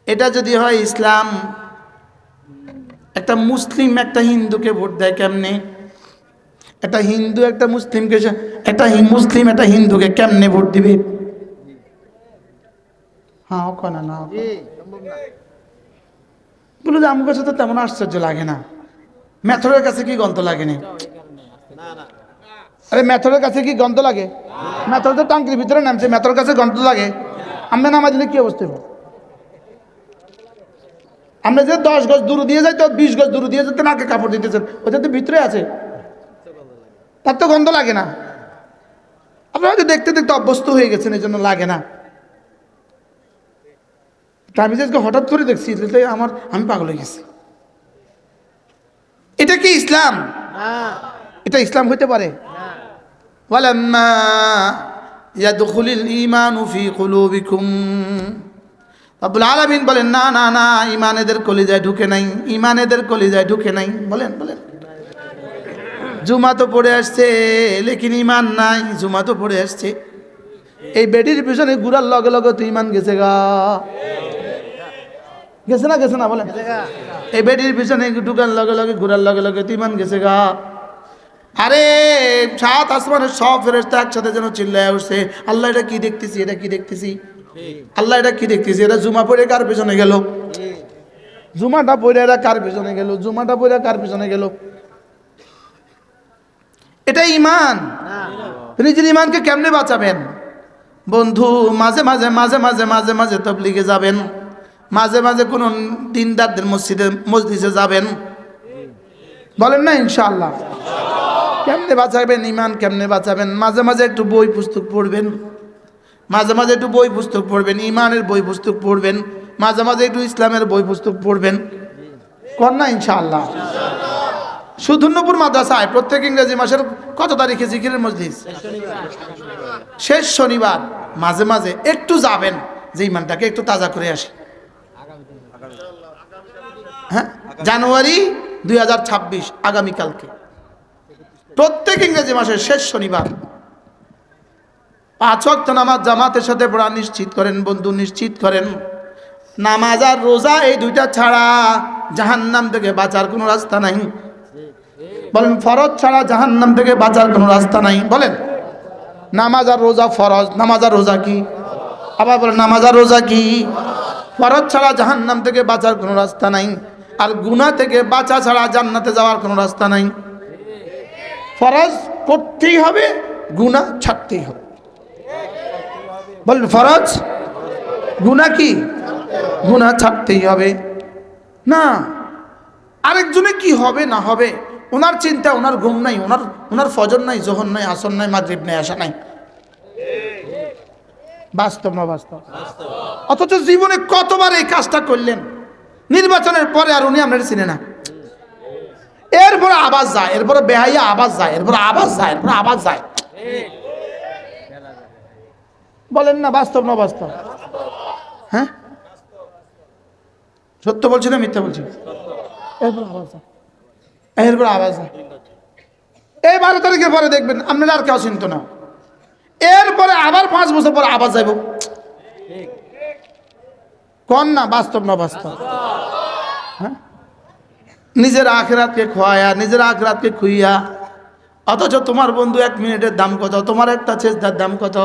এটা যদি হয় ইসলাম, একটা মুসলিম একটা হিন্দুকে ভোট দেয় কেমনে? একটা হিন্দু একটা মুসলিমকে, একটা মুসলিম একটা হিন্দুকে কেমনে ভোট দিবে? হ্যাঁ ওখানে না বলে যে আমার কাছে তো তেমন আশ্চর্য লাগে না। মেথরের কাছে কি গন্ধ লাগেনি? আরে মেথরের কাছে কি গন্ধ লাগে? মেথর তো টাঙ্কির ভিতরে নামছে, মেথরের কাছে গন্ধ লাগে? আমরা নামা দিলে কি অবস্থা হবে? আমরা যে 10 গজ দূর দিয়ে যাই তো 20 গজ দূর দিয়ে যেতে নাকে কাপড় দিতেছেন, ওটা তো ভিতরে আছে, তার তো গন্ধ লাগে না। আপনারা হয়তো দেখতে দেখতে অভ্যস্ত হয়ে গেছেন, এই জন্য লাগে না। তা আমি আজকে হঠাৎ করে দেখছি, আমি পাগল হয়ে গেছি। এটা কি ইসলাম? এটা ইসলাম হইতে পারে? ওয়ালাম্মা ইয়াদখুলুল ঈমানু ফি কুলুবিকুম, রব্বুল আলামিন বলেন না না না, ঈমান এদের কলিজায় ঢুকে নাই, ঈমান এদের কলিজায় ঢুকে নাই। বলেন বলেন, জুমা তো পড়ে আসছে লেকিন ঈমান নাই। জুমা তো পড়ে আসছে, এই বেটির পিছনে ঘুরার লগে লগে তো ঈমান গেছে গা। গেছে না? গেছে না? বলেন। এই বেটির পিছনে ঢুকার লগে লগে ঘুরার লগে লগে তো ঈমান গেছে গা। আরে 7 আসমানের সব ফেরেশতা একসাথে যেন চিল্লায় উঠছে, আল্লাহ এটা কি দেখতেছি, এটা কি দেখতেছি, আল্লাহ এটা কি দেখতেছি। এটা জুমা পড়ে কার পিছনে গেল? জুমাটা পড়ে এরা কার পিছনে গেল? জুমাটা পড়ে কার পিছনে গেল? এটা ঈমান। নিজের ঈমানকে কেমনে বাঁচাবেন? বন্ধু মাঝে মাঝে মাঝে মাঝে মাঝে মাঝে তাবলীগে যাবেন, মাঝে মাঝে কোন দিনদারদের মসজিদে যাবেন। বলেন না ইনশাআল্লাহ? কেমনে বাঁচাবেন ঈমান? কেমনে বাঁচাবেন? মাঝে মাঝে একটু বই পুস্তক পড়বেন, মাঝে মাঝে একটু বই পুস্তক পড়বেন, ঈমানের বই পুস্তক পড়বেন, মাঝে মাঝে একটু ইসলামের বই পুস্তক পড়বেন। কর না ইনশাআল্লাহ? সুধন্যপুর মাদ্রাসায় প্রত্যেক ইংরেজি মাসের কত তারিখে জিকিরের মজলিস? শেষ শনিবার। মাঝে মাঝে একটু যাবেন, যে ঈমানটাকে একটু তাজা করে আসি। হ্যাঁ, জানুয়ারি 2026 আগামীকালকে প্রত্যেক ইংরেজি মাসের শেষ শনিবার 5 ওয়াক্ত নামাজ জামাতের সাথে পড়া নিশ্চিত করেন বন্ধু, নিশ্চিত করেন। নামাজ আর রোজা এই দুইটা ছাড়া জাহান্নাম থেকে বাঁচার কোনো রাস্তা নাই। বলেন, ফরজ ছাড়া জাহান্নাম থেকে বাঁচার কোনো রাস্তা নাই। বলেন, নামাজ আর রোজা ফরজ, নামাজ আর রোজা কি? আবার বলেন, নামাজ আর রোজা কি? ফরজ ছাড়া জাহান্নাম থেকে বাঁচার কোনো রাস্তা নাই, আর গুনাহ থেকে বাঁচা ছাড়া জান্নাতে যাওয়ার কোনো রাস্তা নাই। ফরজ করতেই হবে, গুনাহ ছাড়তেই হবে। বলেন, ফরজ, গুনাহ কি? গুনাহ ছাড়তেই হবে। না আরেকজনে কি হবে না হবে ওনার চিন্তা, ওনার ঘুম নাই, ওনার ফজর নাই, জোহর নাই, আসর নাই, মাগরিব নাই, আশা নাই। বাস্তব না বাস্তব? অথচ জীবনে কতবার এই কাজটা করলেন, নির্বাচনের পরে আর উনি আপনার চিনে না। এরপরে আবাস যায়, এরপরে বেহাইয়া আবাস যায়, এরপরে আবাস যায়, এরপরে আবাস যায়। বলেন না, বাস্তব না বাস্তব? হ্যাঁ, সত্য বলছি না মিথ্যা বলছি? এরপর আবার যায়, এরপর আবার যায়। এই 12 তারিখের পরে দেখবেন আপনারা আর কেউ চিনত না। এরপরে আবার 5 বছর পরে আবার যাইব। কোন না বাস্তব না বাস্তব? হ্যাঁ, নিজের আখিরাতকে খোয়ায়া, নিজের আখিরাতকে খুইয়া, অথচ তোমার বন্ধু 1 মিনিটের দাম কত, তোমার একটা সেজদার দাম কত,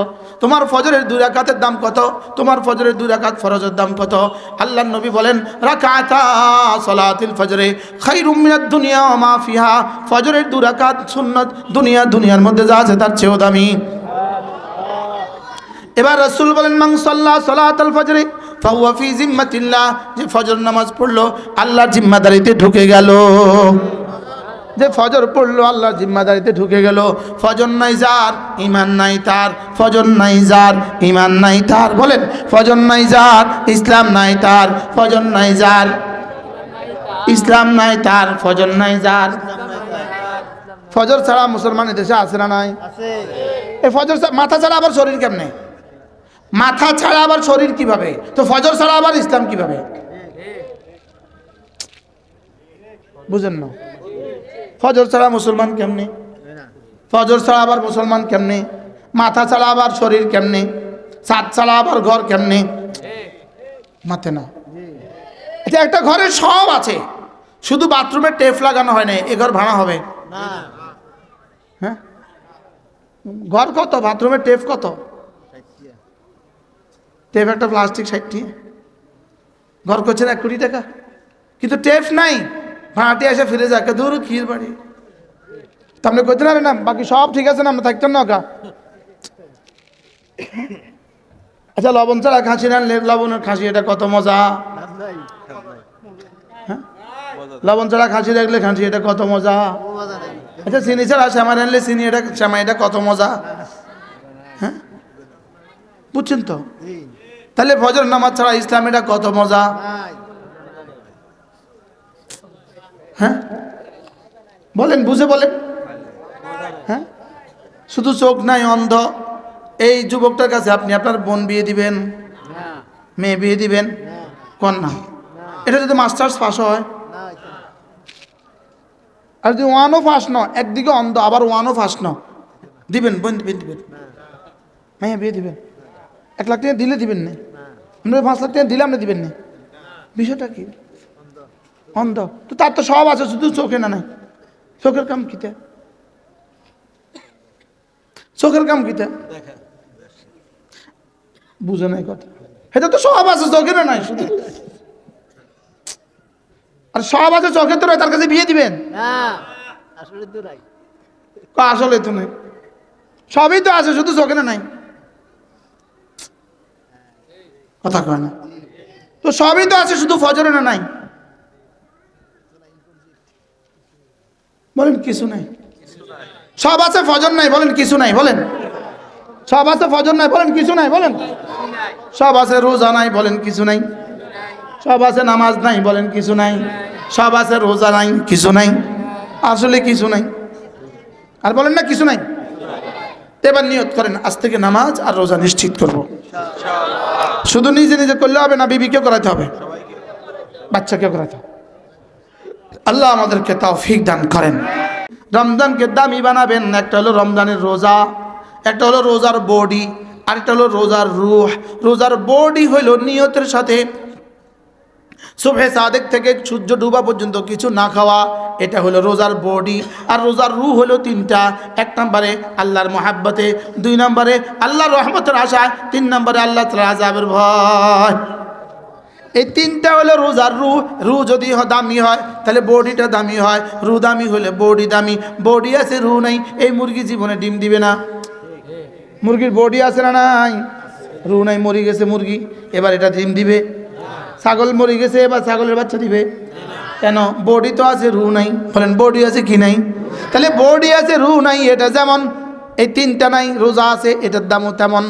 তোমার ফজরের 2 রাকাতের দাম কত, তোমার ফজরের 2 রাকাত ফরজের দাম কত। আল্লাহর নবী বলেন রাকাতা সালাতিল ফজরে খায়রুম মিনাদ দুনিয়া ওয়া মা ফিহা, ফজরের 2 রাকাত সুন্নাত, দুনিয়ার মধ্যে যা আছে তার চেয়েও দামি। এবার রাসূল বলেন মান সাল্লা সালাতাল ফজরে ফাহুয়া ফি জিম্মাতিল্লাহ, যে ফজর নামাজ পড়লো আল্লাহর জিম্মাদারিতে ঢুকে গেল। যে ফজর পড়লো আল্লাহর জিম্মাদারিতে ঢুকে গেল। ফজর নাই যার ঈমান নাই তার, ফজর নাই যার ঈমান নাই তার। বলেন ফজর নাই যার ইসলাম নাই তার, ফজর নাই যার ইসলাম নাই তার, ফজর নাই যার। ফজর ছাড়া মুসলমান দেশে আছে না নাই? এই ফজর মাথা ছাড়া আবার শরীর কেমনে? মাথা ছাড়া আবার শরীর কিভাবে? তো ফজর ছাড়া আবার ইসলাম কিভাবে? বুঝেন না? ফজর ছাড়া মুসলমান কেমনে? ফজর ছাড়া আবার মুসলমান কেমনে? মাথা ছাড়া আবার শরীর কেমনে? ছাদ ছাড়া আবার ঘর কেমনে? মাথে না। এটা একটা ঘরে সব আছে, শুধু বাথরুমে টেপ লাগানো হয় না। এ ঘর ভাড়া হবে? হ্যাঁ, ঘর কত, বাথরুমের টেপ কত? টেপ একটা প্লাস্টিক 60 টাকা, ঘর করছেন 1 কোটি টাকা, কিন্তু টেপ নাই। ভাড়াটি এসে ফিরে যাকে দূর ক্ষীর বাড়ি তো আপনি করতে পারেন না, বাকি সব ঠিক আছে না, আমরা থাকতেন না ওকা। আচ্ছা লবণ ছাড়া খাসি রানলে লবণের খাসি এটা কত মজা। হ্যাঁ, লবণ ছাড়া খাসি রাখলে খাসি এটা কত মজা। আচ্ছা চিনি ছাড়া শ্যামা রানলে চিনি এটা শ্যামা এটা কত মজা। হ্যাঁ বুঝছেন তো? তাহলে ফজর নামাজ ছাড়া ইসলাম এটা কত মজা। হ্যাঁ বলেন, বুঝে বলেন। হ্যাঁ, শুধু চোখ নাই, অন্ধ। এই যুবকটার কাছে আপনি আপনার বোন বিয়ে দিবেন, মেয়ে বিয়ে দিবেন, কন্যা, এটা যদি মাস্টার্স পাস হয়, আর যদি 1ও পাস ন, একদিকে অন্ধ আবার 1ও পাস ন, দিবেন বোন দিবেন, হ্যাঁ বিয়ে দিবেন। 1 লাখ টাকা দিলে দিবেন না, আমরা 5 লাখ টাকা দিলে আপনি দিবেন না। বিষয়টা কি? অন্ধ তো, তার তো সব আছে, শুধু চোখে না নাই। চোখের কাম কিতা? চোখের কাম কিতা? বুঝে নাই কথা। এটা তো সব আছে, চোখে না নাই শুধু। আর সব আছে চোখে তো, তার কাছে বিয়ে দিবেন? আসলে তো নাই, সবই তো আছে, শুধু চোখে না নাই। কথা কয় না তো, সবই তো আছে, শুধু ফজরে না নাই। বলেন কিছু নাই। সব আছে ফজর নাই, বলেন কিছু নাই। বলেন সব আছে ফজর নাই, বলেন কিছু নাই। বলেন সব আছে রোজা নাই, বলেন কিছু নাই। সব আছে নামাজ নাই, বলেন কিছু নাই। সব আছে রোজা নাই, কিছু নাই, আসলে কিছু নাই। আর বলেন না কিছু নাই। এবার নিয়ত করেন আজ থেকে নামাজ আর রোজা নিশ্চিত করব। শুধু নিজে নিজে করলে হবে না, বিবিকে করাতে হবে, বাচ্চাকে করাতে হবে। আল্লাহ আমাদেরকে তৌফিক দান করেন। রমজানকে দামি বানাবেন। একটা হলো রমজানের রোজা, একটা হলো রোজার বডি, আরেকটা হলো রোজার রূহ। রোজার বডি হইল নিয়তের সাথে সুবহে সাদেক থেকে সূর্য ডুবা পর্যন্ত কিছু না খাওয়া, এটা হলো রোজার বডি। আর রোজার রূহ হলো 3টা। 1 নম্বরে আল্লাহর মহাব্বতে, 2 নম্বরে আল্লাহর রহমতের আশায়, 3 নম্বরে আল্লাহ তাআলার আযাবের ভয়। এই 3টা হলো রোজার রূহ। রূহ যদি দামি হয় তাহলে বডিটা দামি হয়, রূহ দামি হলে বডি দামি। বডি আছে রূহ নাই, এই মুরগি জীবনে ডিম দিবে না। মুরগির বডি আছে না নাই? রূহ নাই, মরে গেছে মুরগি, এবার এটা ডিম দিবে। ছাগল মরে গেছে, এবার ছাগলের বাচ্চা দিবে। কেন? বডি তো আছে, রূহ নাই। বলেন বডি আছে কি নাই? তাহলে বডি আছে রূহ নাই, এটা যেমন এই 3টা নাই। রোজা আছে, এটার দামও তেমন,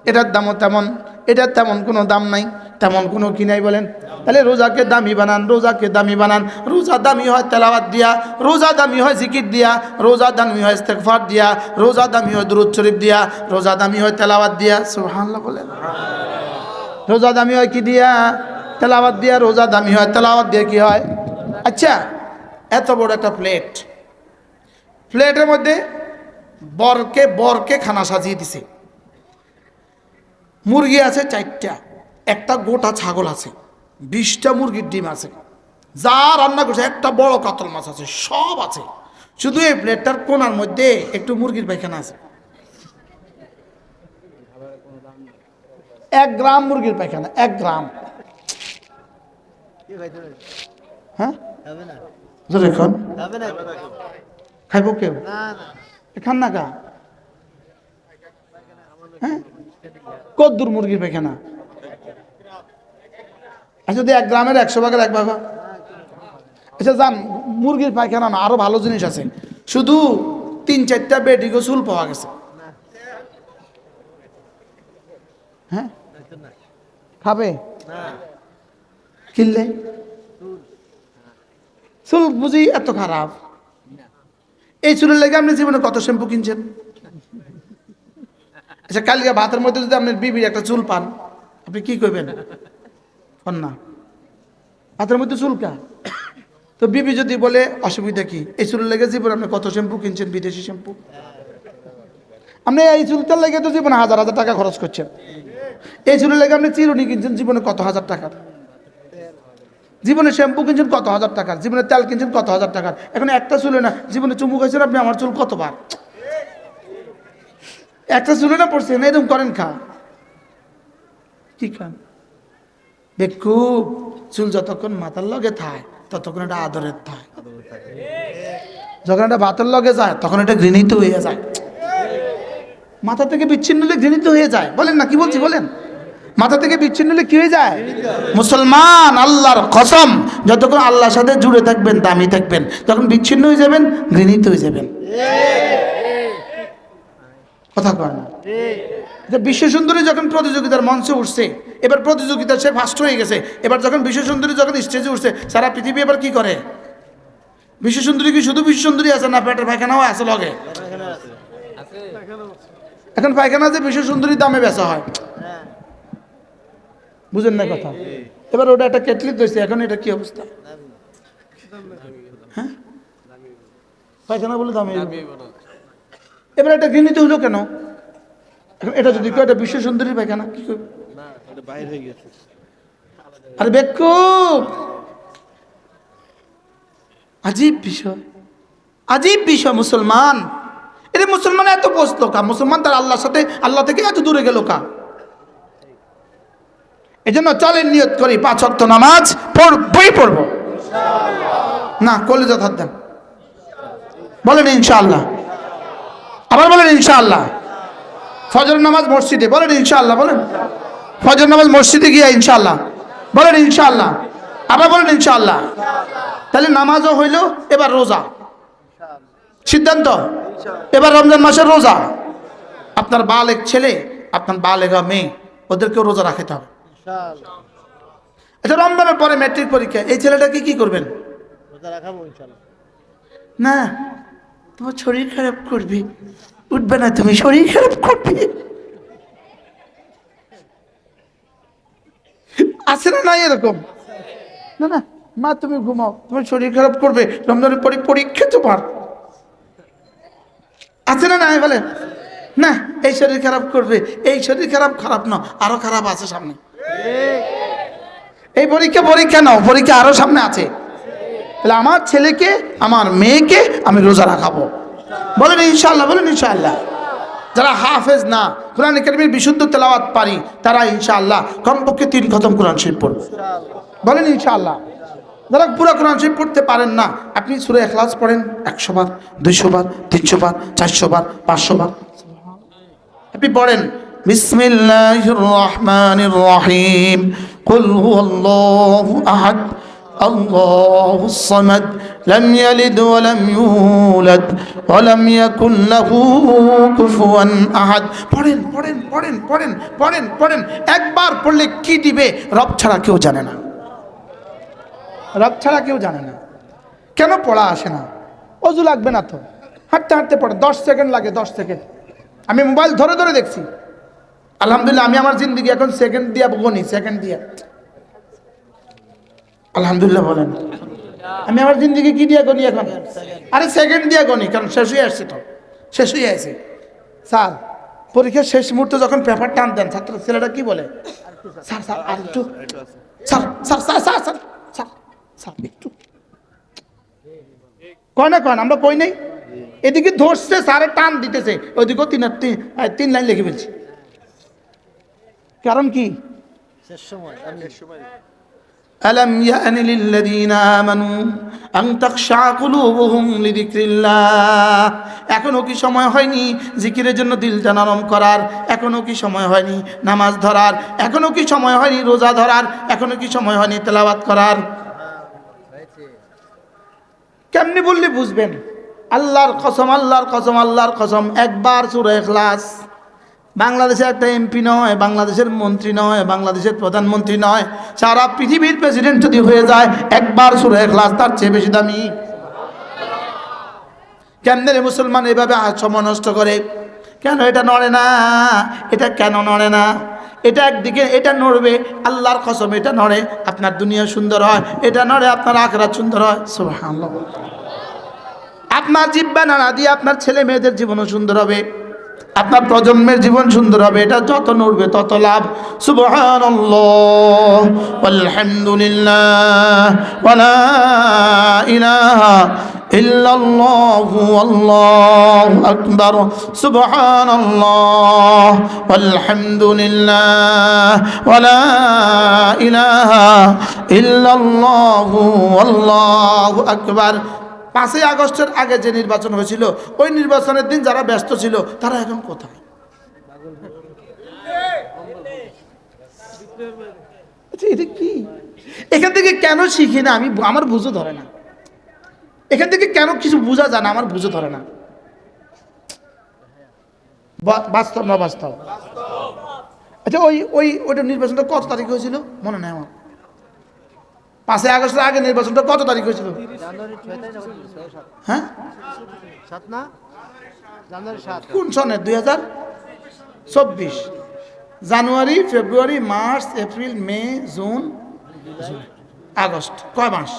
এটার দামও তেমন, এটার তেমন কোনো দাম নাই, তেমন কোনো কি নাই। বলেন তাহলে রোজাকে দামি বানান, রোজাকে দামি বানান। রোজা দামি হয় তেলাওয়াত দিয়া, রোজা দামি হয় জিকির দিয়া, রোজা দামি হয় ইস্তেগফার দিয়া, রোজা দামি হয় দুরূদ শরীফ দিয়া, রোজা দামি হয় তেলাওয়াত দিয়া। সুবহানাল্লাহ বলেন। রোজা দামি হয় কি দিয়া? তেলাওয়াত দিয়া। রোজা দামি হয় তেলাওয়াত দিয়ে কি হয়? আচ্ছা, এত বড় একটা প্লেট, প্লেটের মধ্যে বরকে বরকে খানা সাজিয়ে দিছে। মুরগি আছে 4টা, একটা গোটা ছাগল আছে, 20টা মুরগির ডিম আছে, যা রান্না করছে, একটা বড় কাতল মাছ আছে, সব আছে। শুধু এই প্লেটটার কোনার মধ্যে একটু মুরগির পায়খানা আছে। 1 গ্রাম মুরগির পায়খানা, 1 গ্রাম। হ্যাঁ, খাইব কেউ? খান না কা? হ্যাঁ, কদ্দুর মুরগির পায়খানা? আচ্ছা, যদি 1 গ্রামের 100 ভাগের 1 ভাগ। আচ্ছা যান, মুরগির পায়খানা না, আরো ভালো জিনিস আছে। শুধু 3-4টা বেডিগো চুল পাওয়া গেছে। হ্যাঁ, খাবে? কিনলে চুল বুঝি এত খারাপ? এই চুলের লেগে আপনি জীবনে কত শ্যাম্পু কিনছেন? আচ্ছা, কালকে ভাতের মধ্যে যদি আপনার বিবির একটা চুল পান, আপনি কি করবেন? না, ভাতের মধ্যে চুলকা তো বিবি যদি বলে অসুবিধা কি, এই চুলের লেগে জীবনে আপনি কত শ্যাম্পু কিনছেন, বিদেশি শ্যাম্পু। আপনি এই চুলটার লেগে তো জীবনে 1000 টাকা খরচ করছেন। এই চুলের লেগে আপনি চিরুনি কিনছেন জীবনে কত হাজার টাকার, জীবনে শ্যাম্পু কিনছেন কত হাজার টাকার, জীবনে তেল কিনছেন কত হাজার টাকার। এখন একটা চুলে না, জীবনে চুমু খাইছেন আপনি আমার চুল কতবার, একটা চুলে না পড়ছেন, এরকম করেন খা কি খান? দেখু চুল যতক্ষণ মাথার লগে থায় ততক্ষণ এটা আদরের থায়, যখন এটা ভাতের লগে যায় তখন এটা ঘৃণিত হয়ে যায়। মাথা থেকে বিচ্ছিন্ন হলে ঘৃণিত হয়ে যায়। বলেন না, কি বলছি বলেন? মাথা থেকে বিচ্ছিন্ন হলে কি হয়ে যায়? মুসলমান, আল্লাহর কসম, যতক্ষণ আল্লাহর সাথে জুড়ে থাকবেন, দামি থাকবেন, তখন বিচ্ছিন্ন হয়ে যাবেন, ঘৃণিত হয়ে যাবেন। কথা কয় না? বিশ্ব সুন্দরী যখন প্রতিযোগিতার মঞ্চে উঠছে, এবার প্রতিযোগিতা সে ফার্স্ট হয়ে গেছে, এবার যখন বিশ্ব সুন্দরী যখন স্টেজে উঠছে, সারা পৃথিবী এবার কি করে? বিশ্ব সুন্দরী কি শুধু বিশ্ব সুন্দরী আছে না পেটের পায়খানাও আছে লগে? এখন পায়খানা যে বিশ্ব সুন্দরীর দামে বেচা হয়, বুঝেন না কথা? এবার ওটা একটা কেটলি দিয়েছে, এখন এটা কি অবস্থা? হ্যাঁ, পায়খানা বলে দামে। এবার এটা ঘৃণিত হইলো কেন? এটা যদি এটা বিশ্ব সুন্দরীর পায়খানা, কি করবে? আরে বেকুব, আজীব বিষয়, আজীব বিষয়। মুসলমান, এটা মুসলমান এত বসলো কা? মুসলমান তার আল্লাহর সাথে, আল্লাহ থেকে এত দূরে গেল কা? এই জন্য চলেন নিয়ত করি 5 ওয়াক্ত নামাজ পড়বই পড়বো। না কলেজে হাত দেন, বলেন ইনশাআল্লাহ। আবার বলেন ইনশাআল্লাহ। ফজর নামাজ মসজিদে, বলেন ইনশাআল্লাহ। বলেন ফজর নামাজ মসজিদে গিয়া ইনশাআল্লাহ, বলেন ইনশাআল্লাহ। আবার বলেন ইনশাআল্লাহ। তাহলে নামাজও হইল, এবার রোজা সিদ্ধান্ত, এবার রমজান মাসের রোজা। আপনার বালেগ ছেলে, আপনার বালেগা মেয়ে, ওদেরকেও রোজা রাখতে হবে। আচ্ছা, রমজানের পরে ম্যাট্রিক পরীক্ষা, এই ছেলেটাকে কি করবেন? না, তোমার শরীর খারাপ করবে, উঠবে না, তুমি শরীর খারাপ করবে। আছে না নাই এরকম? না না মা, তুমি ঘুমাও, তোমার শরীর খারাপ করবে, রমজানের পরে পরীক্ষা তোমার। আছে না নাই? বলে না, এই শরীর খারাপ করবে, এই শরীর খারাপ, খারাপ না, আরো খারাপ আছে সামনে। এই পরীক্ষা, পরীক্ষা নাও, পরীক্ষা আরো সামনে আছে। তাহলে আমার ছেলেকে, আমার মেয়েকে আমি রোজা রাখাবো, বলেন ইনশাআল্লাহ। বলেন ইনশাআল্লাহ। যারা হাফেজ না, কোরআন কারীমের বিশুদ্ধ তেলাওয়াত পারি, তারা ইনশাআল্লাহ কমপক্ষে 3 খতম কোরআন শরীফ পড়বে, বলেন ইনশাআল্লাহ। যারা পুরো কোরআন শরীফ পড়তে পারেন না, আপনি সূরা ইখলাস পড়েন 100 বার, 200 বার, 300 বার, 400 বার, 500 বার আপনি পড়েন। বিসমিল্লাহির রহমানির রহিম, কুল হুয়াল্লাহু আহাদ, আল্লাহুস সামাদ, লাম ইয়ালিদ ওয়া লাম ইউলাদ ওয়া লাম ইয়াকুল লাহু কুফুয়ান আহাদ। পড়েন পড়েন পড়েন পড়েন পড়েন পড়েন। একবার পড়লে কি দিবে রব ছাড়া কেউ জানে না, রব ছাড়া কেউ জানে না। কেন পড়া আসে না? অজু লাগবে না তো, হাঁটতে হাঁটতে পড়ে, 10 সেকেন্ড লাগে, 10 সেকেন্ড। আমি মোবাইল ধরে ধরে দেখছি, আলহামদুলিল্লাহ। আমি আমার জিন্দিগি এখন সেকেন্ড দিয়া গনি, সেকেন্ড দিয়া, আলহামদুলিল্লাহ। বলেন আমি আমার জিন্দগি কি দিয়ে গনি এখন? আরে সেকেন্ড দিয়ে গনি, কারণ শেষ হয়ে আসছে তো, শেষ হয়ে আছে। স্যার পরীক্ষার শেষ মুহূর্তে যখন পেপার টান দেন, ছাত্র ছেলেটা কি বলে? স্যার স্যার আর একটু, sir sir sir sir sir sir sir একটু কয় না, কয় না, আমরা কই নাই। এদিকে ধরছে স্যারে টান দিতেছে, ওইদিকেও তিন লাইন লিখে ফেলছি। কারণ কি? ألم يأن للذين آمنوا أن تخشع قلوبهم لذكر الله। এখনো কি সময় হয়নি জিকিরের জন্য দিলটা নরম করার? এখনো কি সময় হয়নি নামাজ ধরার? এখনো কি সময় হয়নি রোজা ধরার? এখনো কি সময় হয়নি তেলাওয়াত করার? কেমনি বললে বুঝবেন? আল্লাহর কসম, আল্লাহর কসম, আল্লাহর কসম, একবার সূরা ইখলাস, বাংলাদেশের একটা এমপি নয়, বাংলাদেশের মন্ত্রী নয়, বাংলাদেশের প্রধানমন্ত্রী নয়, সারা পৃথিবীর প্রেসিডেন্ট যদি হয়ে যায়, একবার সূরা ইখলাস তার চেয়ে বেশি দামি। কেমনে রে মুসলমান এভাবে সময় নষ্ট করে? কেন এটা নড়ে না? এটা কেন নড়ে না? এটা একদিকে এটা নড়বে, আল্লাহর কসম এটা নড়ে, আপনার দুনিয়া সুন্দর হয়, এটা নড়ে আপনার আখিরাত সুন্দর হয়। সুবহানাল্লাহ। আপনার জিহ্বা নাড়া দিয়ে আপনার ছেলে মেয়েদের জীবনও সুন্দর হবে, আপনার প্রজন্মের জীবন সুন্দর হবে। এটা যত নড়বে তত লাভ। সুবহানাল্লাহ আলহামদুলিল্লাহ ওয়ালা ইলাহা ইল্লাল্লাহু আল্লাহু আকবার। সুবহানাল্লাহ আলহামদুলিল্লাহ ওয়ালা ইলাহা ইল্লাল্লাহু আল্লাহু আকবার। 5ই আগস্টের আগে যে নির্বাচন হয়েছিল, ওই নির্বাচনের দিন যারা ব্যস্ত ছিল তারা এখন কোথায়? এটা কি? এখান থেকে কেন শিখি না? আমার বুঝে ধরে না। এখান থেকে কেন কিছু বোঝা যায় না? আমার বুঝে ধরে না। বাস্তব না বাস্তব? আচ্ছা ওইটা নির্বাচনটা কত তারিখ হয়েছিল মনে নেই আমার? 5ই আগস্টের আগে নির্বাচনটা কত তারিখ হয়েছিল? হ্যাঁ, কোন সনে? 2024। জানুয়ারি, ফেব্রুয়ারি, মার্চ, এপ্রিল, মে, জুন, আগস্ট। কয় মাস?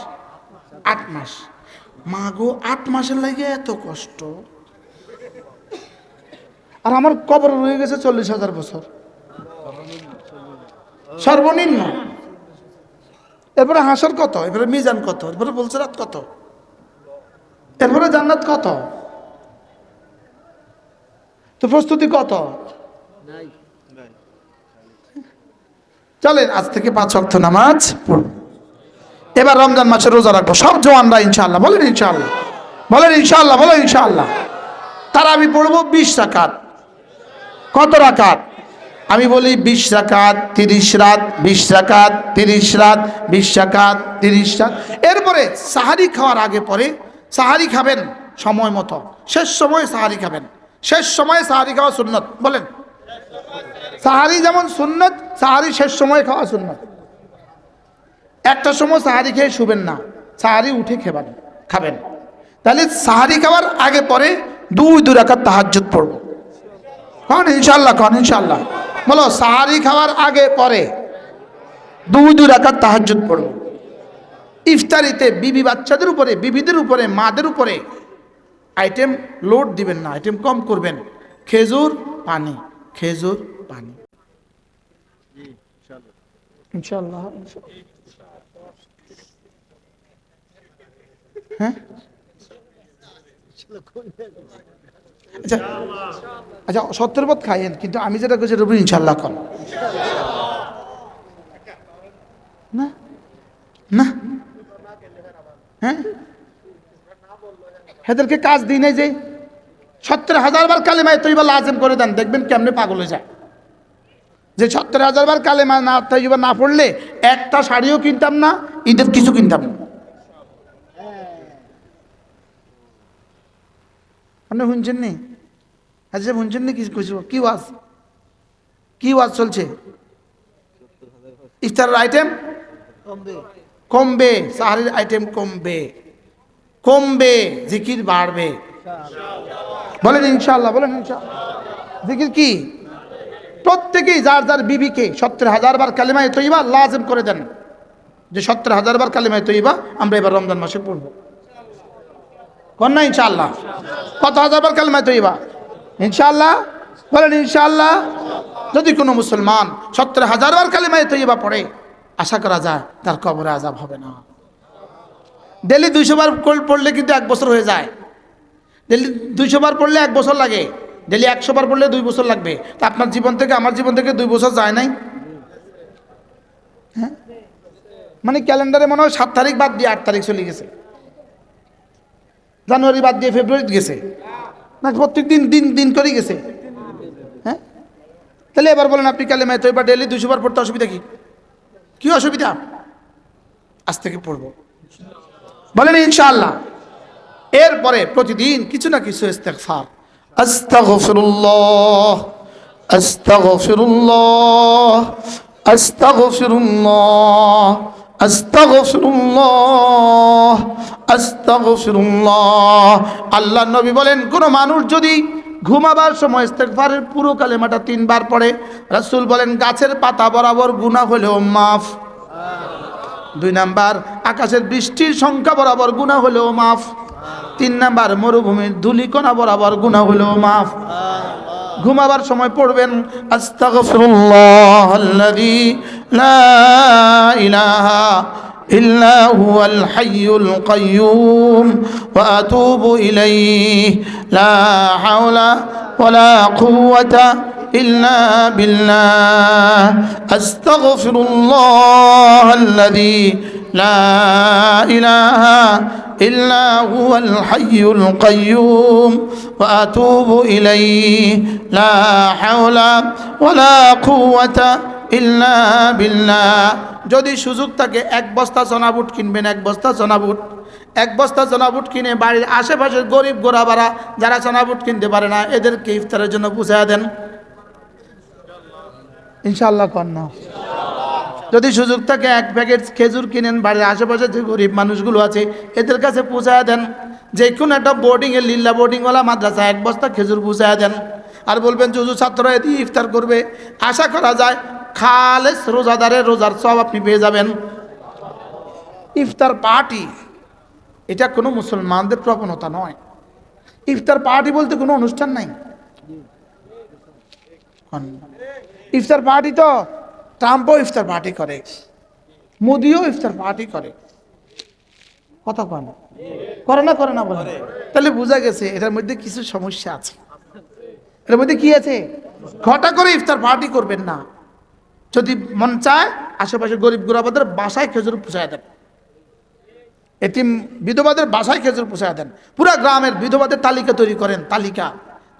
8 মাস। মা গো, 8 মাসের লাগে এত কষ্ট। আর আমার কবর রয়ে গেছে 40,000 বছর সর্বনিম্ন। এরপরে হাসর কত? এরপরে মিজান কত? এরপরে বলছে রাত কত? এরপরে জান্নাত কত? তো প্রস্তুতি কত? চলেন আজ থেকে 5 ওয়াক্ত নামাজ পড়ব। এবার রমজান মাসে রোজা রাখবো সব জওয়ানরা ইনশাআল্লাহ। বলেন ইনশাআল্লাহ, বলেন ইনশাআল্লাহ, বলেন ইনশাআল্লাহ। তারাবি পড়বো 20 রাকাত। কত রাকাত? আমি বলি 20 রাকাত, 30 রাত, 20 রাকাত, 30 রাত, 20 রাকাত, 30 রাত। এরপরে সাহারি খাওয়ার আগে পরে সাহারি খাবেন সময় মতো, শেষ সময় সাহারি খাবেন। শেষ সময়ে সাহারি খাওয়া সুন্নত। বলেন, সাহারি যেমন সুন্নত, সাহারি শেষ সময় খাওয়া সুন্নত। একটা সময় সাহারি খেয়ে শুবেন না, সাহারি উঠে খাবেন। তাহলে সাহারি খাওয়ার আগে পরে 2 রাকাত তাহাজ্জুদ পড়ব। কন ইনশাআল্লাহ, কন ইনশাআল্লাহ। বলো, সাহারি খাওয়ার আগে পরে 2 রাকাত তাহাজ্জুদ পড়ব। ইফতারিতে বিবি বাচ্চাদের উপরে, বিবিদের উপরে, মাদের উপরে আইটেম লোড দিবেন না, আইটেম কম করবেন। খেজুর পানি, খেজুর পানি। ইনশাআল্লাহ। হ্যাঁ, আচ্ছা আচ্ছা, 70 পথ খাইয়েন, কিন্তু আমি যেটা করছি রবি ইনশাআল্লাহ কর না না। হ্যাঁ, এদেরকে কাজ দিই নাই যে 70,000 বার কালেমা তৈবা লাজিম করে দেন, দেখবেন কেমনে পাগল হয়ে যায়। যে 70,000 বার কালেমা না তৈবা না পড়লে একটা শাড়িও কিনতাম না, ঈদের কিছু কিনতাম না। আপনি শুনছেন নি? আচ্ছা, শুনছেন নি? কি ওয়াজ, কি ওয়াজ চলছে? ইফতারের আইটেম কমবে, সাহারির আইটেম কমবে, কমবে, জিকির বাড়বে। বলেন ইনশাআল্লাহ, বলেন ইনশাআল্লাহ। জিকির কি? প্রত্যেকেই যার যার বিবিকে 70,000 বার কালেমা তৈবা লাজিম করে দেন। যে 70,000 বার কালিমায়ে তৈয়বা আমরা এবার রমজান মাসে পড়ব। কোন না ইনশাআল্লাহ? কত হাজার বার কালিমায়ে তৈয়বা? ইনশাআল্লাহ বলেন ইনশাআল্লাহ। যদি কোনো মুসলমান 70,000 বার কালিমায়ে তৈয়বা পড়ে, আশা করা যায় তার কবরে আযাব হবে না। ডেলি 200 বার পড়লে কিন্তু 1 বছর হয়ে যায়। ডেলি 200 বার পড়লে 1 বছর লাগে, ডেলি 100 বার পড়লে 2 বছর লাগবে। তা আপনার জীবন থেকে আমার জীবন থেকে 2 বছর যায় নাই? হ্যাঁ, মানে ক্যালেন্ডারে মনে হয় 7 তারিখ বাদ দিয়ে 8 তারিখ চলে গেছে, জানুয়ারি বাদ দিয়ে ফেব্রুয়ারি গেছে, না প্রত্যেক দিন দিন দিন করে গেছে। হ্যাঁ, তাহলে এবার বলেন আপনি কালিমায়ে তৈয়বা ডেলি 200 বার পড়তে অসুবিধা কি? কি অসুবিধা? আজ থেকে পড়বো, বলেন ইনশাআল্লাহ। এরপরে প্রতিদিন কিছু না কিছু ইস্তেগফার, আস্তাগফিরুল্লাহ আস্তাগফিরুল্লাহ আস্তাগফিরুল্লাহ আস্তাগফিরুল্লাহ আস্তাগফিরুল্লাহ। আল্লাহর নবী বলেন, কোন মানুষ যদি ঘুমাবার সময় ইস্তেগফারের পুরো কালেমাটা 3 বার পড়ে, রাসূল বলেন গাছের পাতা বরাবর গুনাহ হলেও মাফ। 2 নাম্বার, আকাশের বৃষ্টির সংখ্যা বরাবর গুনাহ হলেও মাফ। 3 নাম্বার, মরুভূমির ধূলিকণা বরাবর গুনাহ হলেও মাফ। ঘুমাবার সময় পড়বেন আস্তাগফিরুল্লাহাল্লাযী লা ইলাহা ইল্লা হুয়াল হাইয়ুল কাইয়্যুম ওয়া আতুবু ইলাইহি লা হাওলা ওয়ালা কুওয়াতা ইল্লা বিল্লাহ। আস্তাগফিরুল্লাহাল্লাযী লা ইলাহা ইল্লা হুয়াল হাইয়ুল কাইয়্যুম ওয়া আতুবু ইলাইহি লা হাওলা ওয়ালা কুওয়াতা ইল্লা বিল্লাহ। যদি সুযোগ থাকে 1 বস্তা চনাবুট কিনবেন, 1 বস্তা চনাবুট, 1 বস্তা চনাবুট কিনে বাড়ির আশেপাশের গরিব গোরাবারা যারা চনাবুট কিনতে পারে না এদেরকে ইফতারের জন্য পৌঁছায় দেন ইনশাআল্লাহ। কন্যা যদি সুযোগ থাকে 1 প্যাকেট খেজুর কিনেন, বাড়ির আশেপাশে যে গরিব মানুষগুলো আছে এদের কাছে পৌঁছায় দেন। যে কোনো একটা বোর্ডিংয়ে লিল্লা বোর্ডিংওয়ালা মাদ্রাসা 1 বস্তা খেজুর পৌঁছায় দেন। আর বলবেন যুজু ছাত্ররা এদি ইফতার করবে, আশা করা যায় খালেস রোজাদারের রোজার সব আপনি পেয়ে যাবেন। ইফতার পার্টি এটা কোনো মুসলমানদের প্রবণতা নয়। ইফতার পার্টি বলতে কোনো অনুষ্ঠান নাই। ইফতার পার্টি তো ট্রাম্পও ইফতার পার্টি করে, মোদিও ইফতার পার্টি করে, কথা কয় না, করে না করে না বলে। তাহলে বোঝা গেছে এটার মধ্যে কিছু সমস্যা আছে। এর মধ্যে কি আছে? ঘটা করে ইফতার পার্টি করবেন না। যদি মন চায় আশেপাশে গরিব গোরাবাদের বাসায় খেজুর পৌঁছায় দেন, এতিম বিধবাদের বাসায় খেজুর পৌঁছায় দেন। পুরা গ্রামের বিধবাদের তালিকা তৈরি করেন,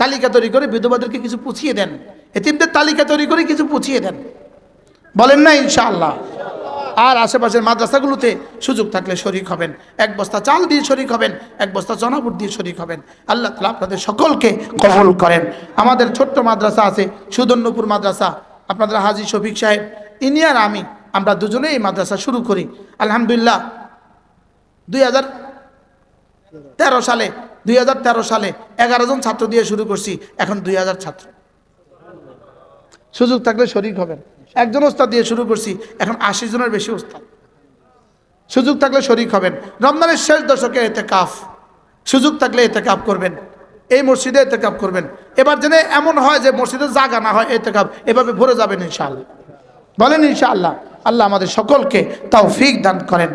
তালিকা তৈরি করে বিধবাদেরকে কিছু পুছিয়ে দেন, এতিমদের তালিকা তৈরি করে কিছু পুছিয়ে দেন, বলেন না ইনশাআল্লাহ। আর আশেপাশের মাদ্রাসাগুলোতে সুযোগ থাকলে শরীক হবেন, 1 বস্তা চাল দিয়ে শরীক হবেন, 1 বস্তা চনাবুট দিয়ে শরীক হবেন। আল্লাহ তাআলা আপনাদের সকলকে কবুল করেন। আমাদের ছোট্ট মাদ্রাসা আছে সুদর্ণপুর মাদ্রাসা, আপনাদের হাজী শফিক সাহেব ইনি আর আমরা দুজনেই এই মাদ্রাসা শুরু করি। আলহামদুলিল্লাহ 2013 সালে 11 জন ছাত্র দিয়ে শুরু করছি, এখন 2000 ছাত্র। সুযোগ থাকলে শরীক হবেন। 1 জন ওস্তাদ দিয়ে শুরু করছি, এখন 80 জনের বেশি ওস্তাদ। সুযোগ থাকলে শরীক হবেন। রমজানের শেষ দশকে ইতিকাফ, সুযোগ থাকলে ইতিকাফ করবেন, এই মসজিদে ইতিকাফ করবেন। এবার যেন এমন হয় যে মসজিদে জায়গা না হয়, ইতিকাফ এভাবে ভরে যাবেন ইনশাআল্লাহ, বলেন ইনশাআল্লাহ। আল্লাহ আমাদের সকলকে তৌফিক দান করেন।